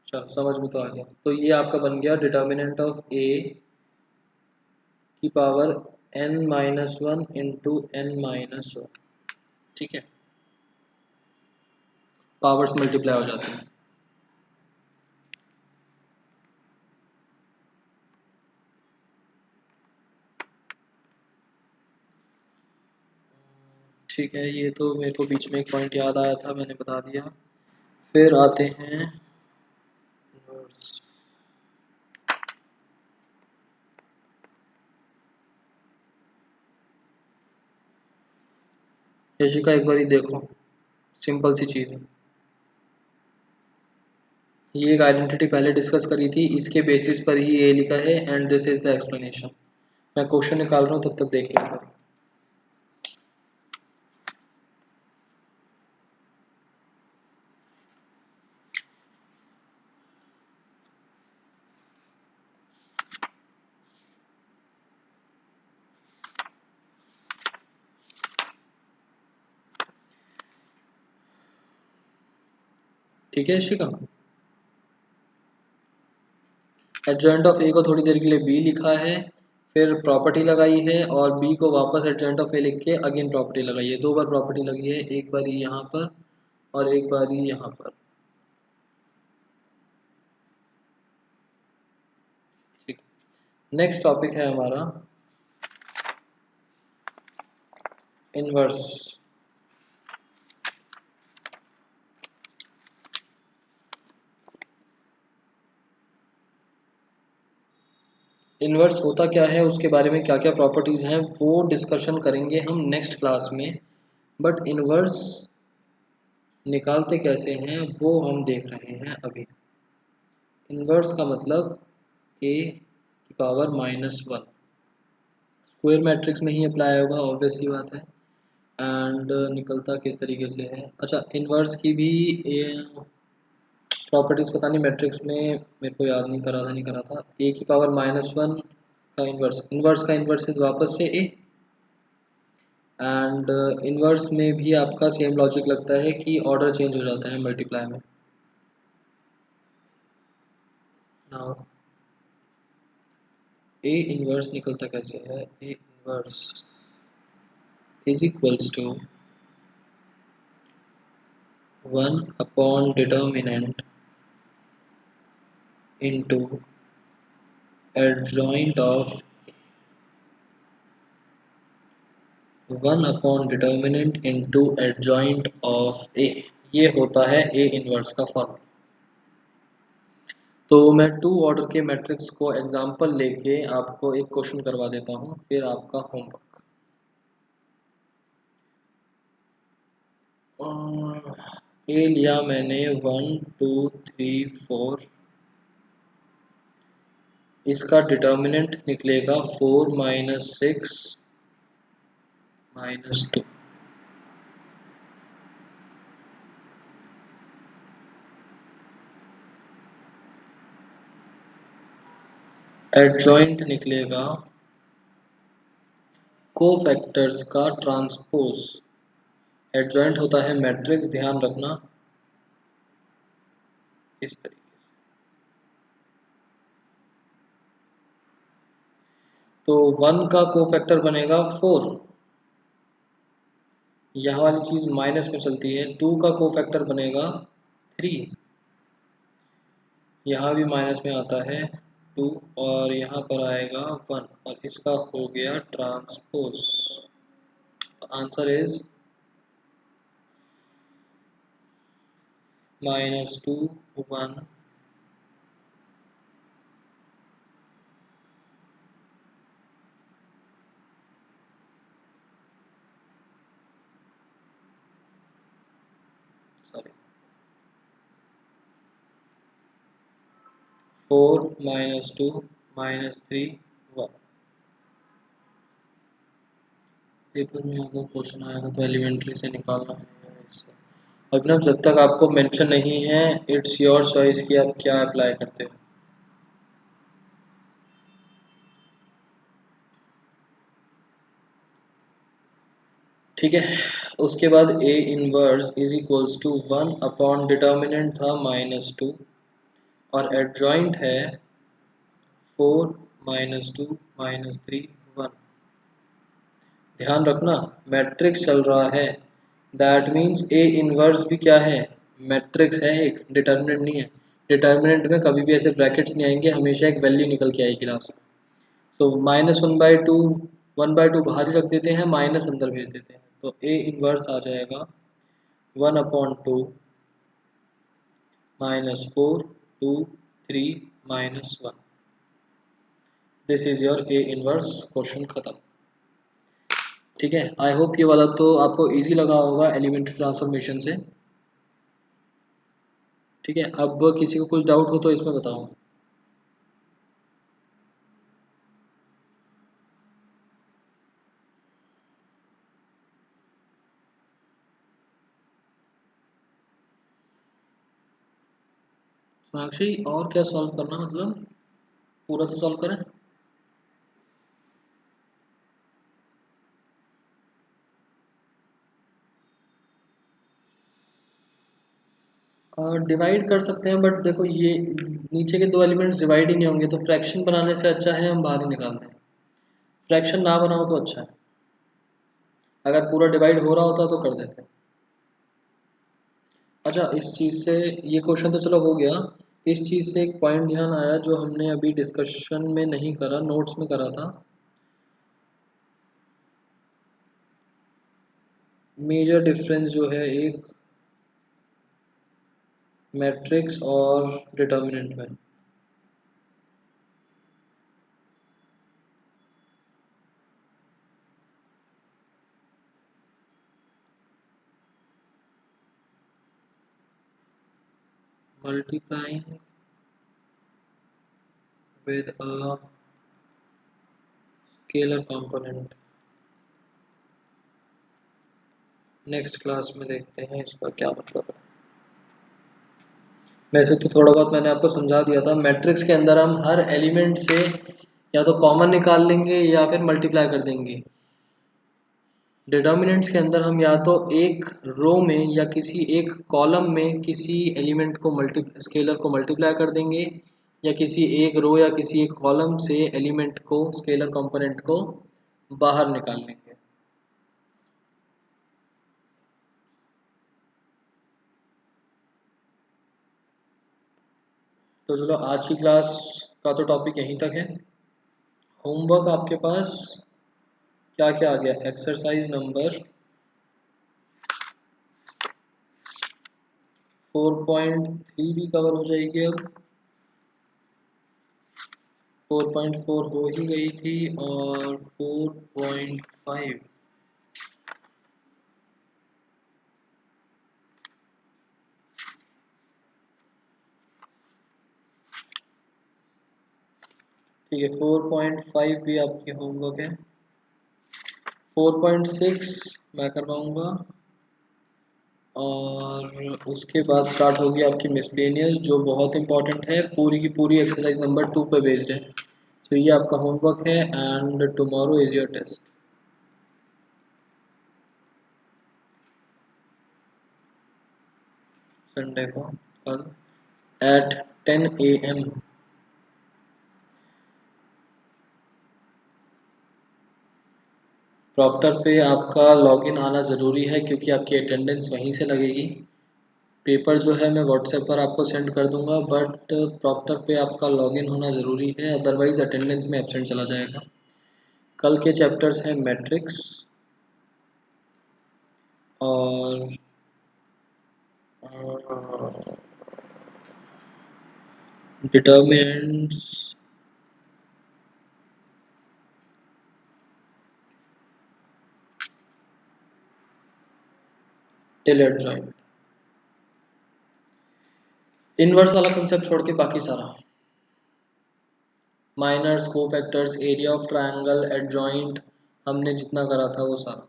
चलो समझ में तो आ गया। तो ये आपका बन गया डिटर्मिनेंट ऑफ ए की पावर n-1 इंटू n-1। ठीक है, पावर्स मल्टीप्लाई हो जाती हैं। ठीक है, ये तो मेरे को बीच में एक पॉइंट याद आया था, मैंने बता दिया। फिर आते हैं यशिका, एक बार देखो, सिंपल सी चीज़ है। ये एक आइडेंटिटी पहले डिस्कस करी थी, इसके बेसिस पर ही ये लिखा है and this is the explanation. मैं क्वेश्चन निकाल रहा हूँ, तब तक देख लेंगे। ठीक है यशिका, एडजॉइंट ऑफ ए को थोड़ी देर के लिए बी लिखा है, फिर प्रॉपर्टी लगाई है और बी को वापस एडजॉइंट ऑफ ए लिख के अगेन प्रॉपर्टी लगाई है। दो बार प्रॉपर्टी लगी है, एक बार यहाँ पर और एक बार यहाँ पर। ठीक, नेक्स्ट टॉपिक है हमारा इनवर्स। इनवर्स होता क्या है, उसके बारे में क्या क्या प्रॉपर्टीज़ हैं, वो डिस्कशन करेंगे हम नेक्स्ट क्लास में। बट इनवर्स निकालते कैसे हैं वो हम देख रहे हैं अभी। इनवर्स का मतलब a की पावर -1, स्क्वायर मैट्रिक्स में ही अप्लाई होगा, ऑब्वियस सी बात है। एंड निकलता किस तरीके से है, अच्छा इन्वर्स की भी प्रॉपर्टीज पता नहीं मैट्रिक्स में, मेरे को याद नहीं करा था। ए की पावर -1 का इन्वर्स, इन्वर्स का इन्वर्स इज वापस से ए। एंड इन्वर्स में भी आपका सेम लॉजिक लगता है कि ऑर्डर चेंज हो जाता है मल्टीप्लाई में। नाउ ए इन्वर्स निकलता कैसे है, A inverse is equals to 1 upon determinant into adjoint of 1 upon determinant into adjoint of A. ये होता है ए इन्वर्स का फॉर्मूला। तो मैं टू ऑर्डर के मैट्रिक्स को एग्जांपल लेके आपको एक क्वेश्चन करवा देता हूँ, फिर आपका होमवर्क। ए लिया मैंने 1 2 3 4, इसका डिटर्मिनेंट निकलेगा 4 - 6 - 2। एडजॉइंट निकलेगा कोफैक्टर्स का ट्रांसपोज। एडजॉइंट होता है मैट्रिक्स, ध्यान रखना इस तरीके। तो 1 का कोफैक्टर बनेगा 4, यह वाली चीज माइनस में चलती है। 2 का कोफैक्टर बनेगा 3, यहाँ भी माइनस में आता है 2, और यहाँ पर आएगा 1, और इसका हो गया transpose. Answer is -2 1। Sorry, 4 - 2 -3 1। Paper में अगर क्वेश्चन आएगा तो एलिमेंट्री से निकालना है इससे। अभिनव, जब तक आपको मेंशन नहीं है, इट्स योर चॉइस कि आप क्या अप्लाई करते हो। ठीक है, उसके बाद A inverse is equals to 1 upon determinant था -2, और एडजॉइंट है 4 - 2 - 3 1। ध्यान रखना मैट्रिक्स चल रहा है, दैट मीन्स ए इनवर्स भी क्या है, मैट्रिक्स है, एक डिटर्मिनेंट नहीं है। डिटर्मिनेंट में कभी भी ऐसे ब्रैकेट्स नहीं आएंगे, हमेशा एक वैल्यू निकल के आएगी लास्ट में। तो -1/2, 1/2 बाहर ही रख देते हैं, माइनस अंदर भेज देते हैं, तो ए इनवर्स आ जाएगा 1/2 -4 2 3 -1। This is your A inverse, question खत्म। ठीक है, आई होप ये वाला तो आपको इजी लगा होगा एलिमेंट्री ट्रांसफॉर्मेशन से। ठीक है, अब किसी को कुछ डाउट हो तो इसमें बताओ। सोनाक्षी, और क्या सॉल्व करना, मतलब पूरा तो सॉल्व करें। डिवाइड कर सकते हैं, बट देखो ये नीचे के दो एलिमेंट्स डिवाइड ही नहीं होंगे, तो फ्रैक्शन बनाने से अच्छा है हम बाहर ही निकाल दें। फ्रैक्शन ना बनाओ तो अच्छा है, अगर पूरा डिवाइड हो रहा होता तो कर देते। अच्छा, इस चीज़ से ये क्वेश्चन तो चलो हो गया। इस चीज़ से एक पॉइंट ध्यान आया जो हमने अभी डिस्कशन में नहीं करा, नोट्स में करा था। मेजर डिफरेंस जो है एक मैट्रिक्स और डिटर्मिनेंट में। Multiplying with a scalar component next class में देखते हैं इसका क्या मतलब है। वैसे तो थोड़ा बहुत मैंने आपको समझा दिया था। मैट्रिक्स के अंदर हम हर एलिमेंट से या तो कॉमन निकाल लेंगे या फिर मल्टीप्लाई कर देंगे। डिटर्मिनेंट्स के अंदर हम या तो एक रो में या किसी एक कॉलम में किसी एलिमेंट को स्केलर को मल्टीप्लाई कर देंगे, या किसी एक रो या किसी एक कॉलम से एलिमेंट को स्केलर कंपोनेंट को बाहर निकाल लेंगे। तो चलो आज की क्लास का तो टॉपिक यहीं तक है। होमवर्क आपके पास क्या क्या आ गया? एक्सरसाइज नंबर 4.3 भी कवर हो जाएगी। अब 4.4 हो ही गई थी और 4.5 ठीक है। 4.5 भी आपकी होमवर्क है। 4.6 मैं करवाऊंगा और उसके बाद स्टार्ट होगी आपकी मिसलेनियस, जो बहुत इंपॉर्टेंट है, पूरी की पूरी एक्सरसाइज नंबर 2 पे बेस्ड है। तो ये आपका होमवर्क है and tomorrow is your test. Sunday को कल एट 10 AM। प्रॉप्टर पे आपका लॉगिन आना ज़रूरी है क्योंकि आपकी अटेंडेंस वहीं से लगेगी। पेपर जो है मैं व्हाट्सएप पर आपको सेंड कर दूंगा, बट प्रॉप्टर पे आपका लॉगिन होना ज़रूरी है, अदरवाइज़ अटेंडेंस में एब्सेंट चला जाएगा। कल के चैप्टर्स हैं मैट्रिक्स और डिटर्मिनेंट्स, टिल एडजॉइंट। इनवर्स वाला कंसेप्ट छोड़ के बाकी सारा, minors, cofactors, area of triangle, adjoint, हमने जितना करा था वो सारा।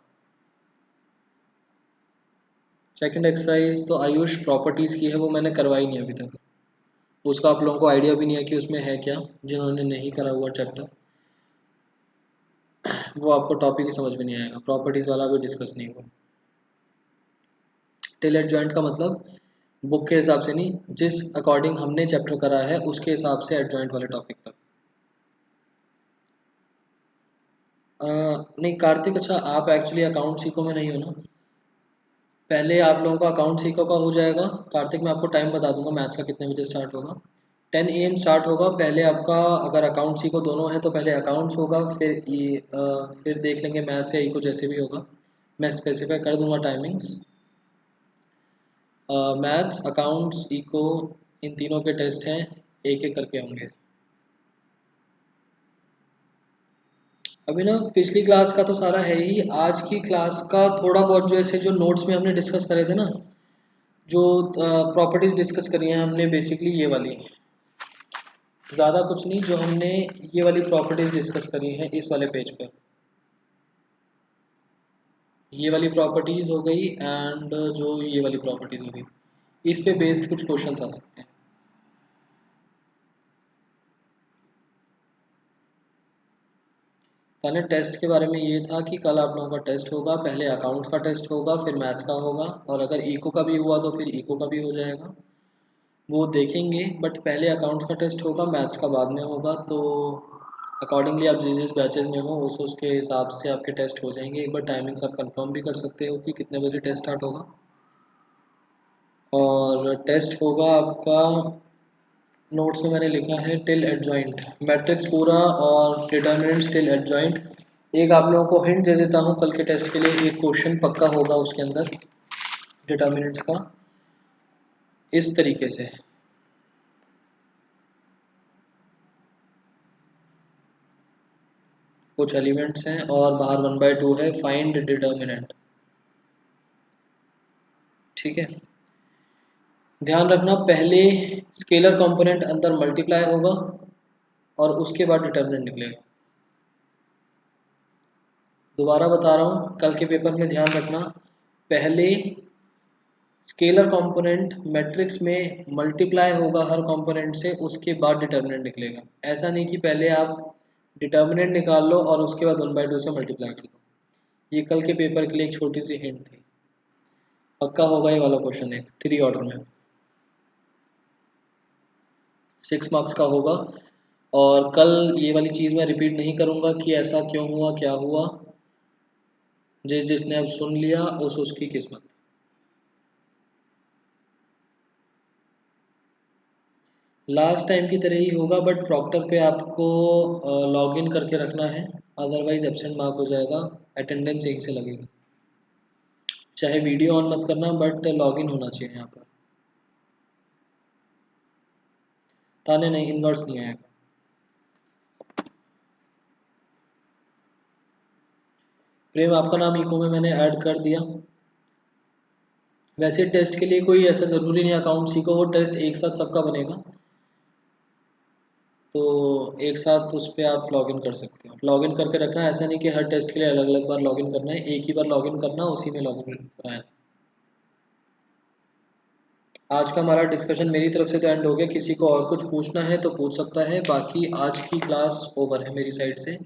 सेकंड एक्सरसाइज तो आयुष प्रॉपर्टीज़ की है, वो मैंने करवाई नहीं अभी तक। उसका आप लोगों को आइडिया भी नहीं है कि उसमें है क्या। जिन्होंने नहीं करा हुआ चैप्टर, वो आपको टॉपिक ही समझ में नहीं आएगा। प्रॉपर्टीज़ वाला भी डिस्कस नहीं हुआ। टिल एडजॉइंट का मतलब बुक के हिसाब से नहीं, जिस अकॉर्डिंग हमने चैप्टर करा है उसके हिसाब से एडजॉइंट वाले टॉपिक तक। नहीं कार्तिक, अच्छा आप एक्चुअली अकाउंट सीखो में नहीं हो ना। पहले आप लोगों का अकाउंट सीखो का हो जाएगा। कार्तिक मैं आपको टाइम बता दूंगा मैथ्स का कितने बजे स्टार्ट होगा। 10 AM स्टार्ट होगा। पहले आपका अगर अकाउंट सीखो दोनों है तो पहले अकाउंट्स होगा, फिर देख लेंगे मैथ्स या इको जैसे भी होगा। मैं स्पेसिफाई कर दूंगा टाइमिंग्स। मैथ्स, अकाउंट्स, इको, इन तीनों के टेस्ट हैं, एक एक करके होंगे। अभी ना पिछली क्लास का तो सारा है ही, आज की क्लास का थोड़ा बहुत जो ऐसे जो नोट्स में हमने डिस्कस करे थे ना, जो प्रॉपर्टीज डिस्कस करी हैं हमने बेसिकली ये वाली, ज़्यादा कुछ नहीं, जो हमने ये वाली प्रॉपर्टीज डिस्कस करी हैं इस वाले पेज पर, ये वाली प्रॉपर्टीज हो गई एंड जो ये वाली प्रॉपर्टीज हो गई, इस पे बेस्ड कुछ क्वेश्चंस आ सकते हैं। पहले टेस्ट के बारे में ये था कि कल आप लोगों का टेस्ट होगा, पहले अकाउंट्स का टेस्ट होगा, फिर मैथ्स का होगा, और अगर इको का भी हुआ तो फिर इको का भी हो जाएगा, वो देखेंगे। बट पहले अकाउंट्स का टेस्ट होगा, मैथ्स का बाद में होगा। तो अकॉर्डिंगली आप जिस जिस बैचेज में हो उस उसके हिसाब से आपके टेस्ट हो जाएंगे। एक बार टाइमिंग्स आप कंफर्म भी कर सकते हो कि कितने बजे टेस्ट स्टार्ट होगा। और टेस्ट होगा आपका, नोट्स में मैंने लिखा है टिल एडजॉइंट, मैट्रिक्स पूरा और डिटर्मिनेंट्स टिल एडजॉइंट। एक आप लोगों को हिंट दे देता हूँ, कल के टेस्ट के लिए एक क्वेश्चन पक्का होगा उसके अंदर डिटर्मिनेंट्स का, इस तरीके से। कुछ एलिमेंट्स हैं और बाहर 1/2 है, फाइंड डिटर्मिनेंट। ठीक है, ध्यान रखना पहले स्केलर कंपोनेंट अंदर मल्टीप्लाई होगा और उसके बाद डिटर्मिनेंट निकलेगा। दोबारा बता रहा हूँ, कल के पेपर में ध्यान रखना, पहले स्केलर कंपोनेंट मैट्रिक्स में मल्टीप्लाई होगा हर कंपोनेंट से, उसके बाद डिटर्मिनेंट निकलेगा। ऐसा नहीं कि पहले आप डिटर्मिनेंट निकाल लो और उसके बाद 1/2 से मल्टीप्लाई कर दो। ये कल के पेपर के लिए एक छोटी सी हिंट थी। पक्का होगा ये वाला क्वेश्चन, एक 3 ऑर्डर में 6 मार्क्स का होगा। और कल ये वाली चीज़ मैं रिपीट नहीं करूँगा कि ऐसा क्यों हुआ क्या हुआ, जिसने अब सुन लिया उसकी किस्मत। लास्ट टाइम की तरह ही होगा, बट प्रॉक्टर पे आपको लॉग इन करके रखना है, अदरवाइज एब्सेंट मार्क हो जाएगा, अटेंडेंस एक से लगेगी। चाहे वीडियो ऑन मत करना, बट लॉग इन होना चाहिए यहाँ पर। ताने नहीं, इन्वर्स नहीं आएगा। प्रेम, आपका नाम इको में मैंने ऐड कर दिया। वैसे टेस्ट के लिए कोई ऐसा ज़रूरी नहीं अकाउंट सीखो, वो टेस्ट एक साथ सबका बनेगा, तो एक साथ उस पर आप लॉगिन कर सकते हो। लॉगिन करके रखना, ऐसा नहीं कि हर टेस्ट के लिए अलग अलग बार लॉगिन करना है, एक ही बार लॉगिन करना, उसी में लॉगिन कराना। आज का हमारा डिस्कशन मेरी तरफ से तो एंड हो गया। किसी को और कुछ पूछना है तो पूछ सकता है, बाकी आज की क्लास ओवर है मेरी साइड से।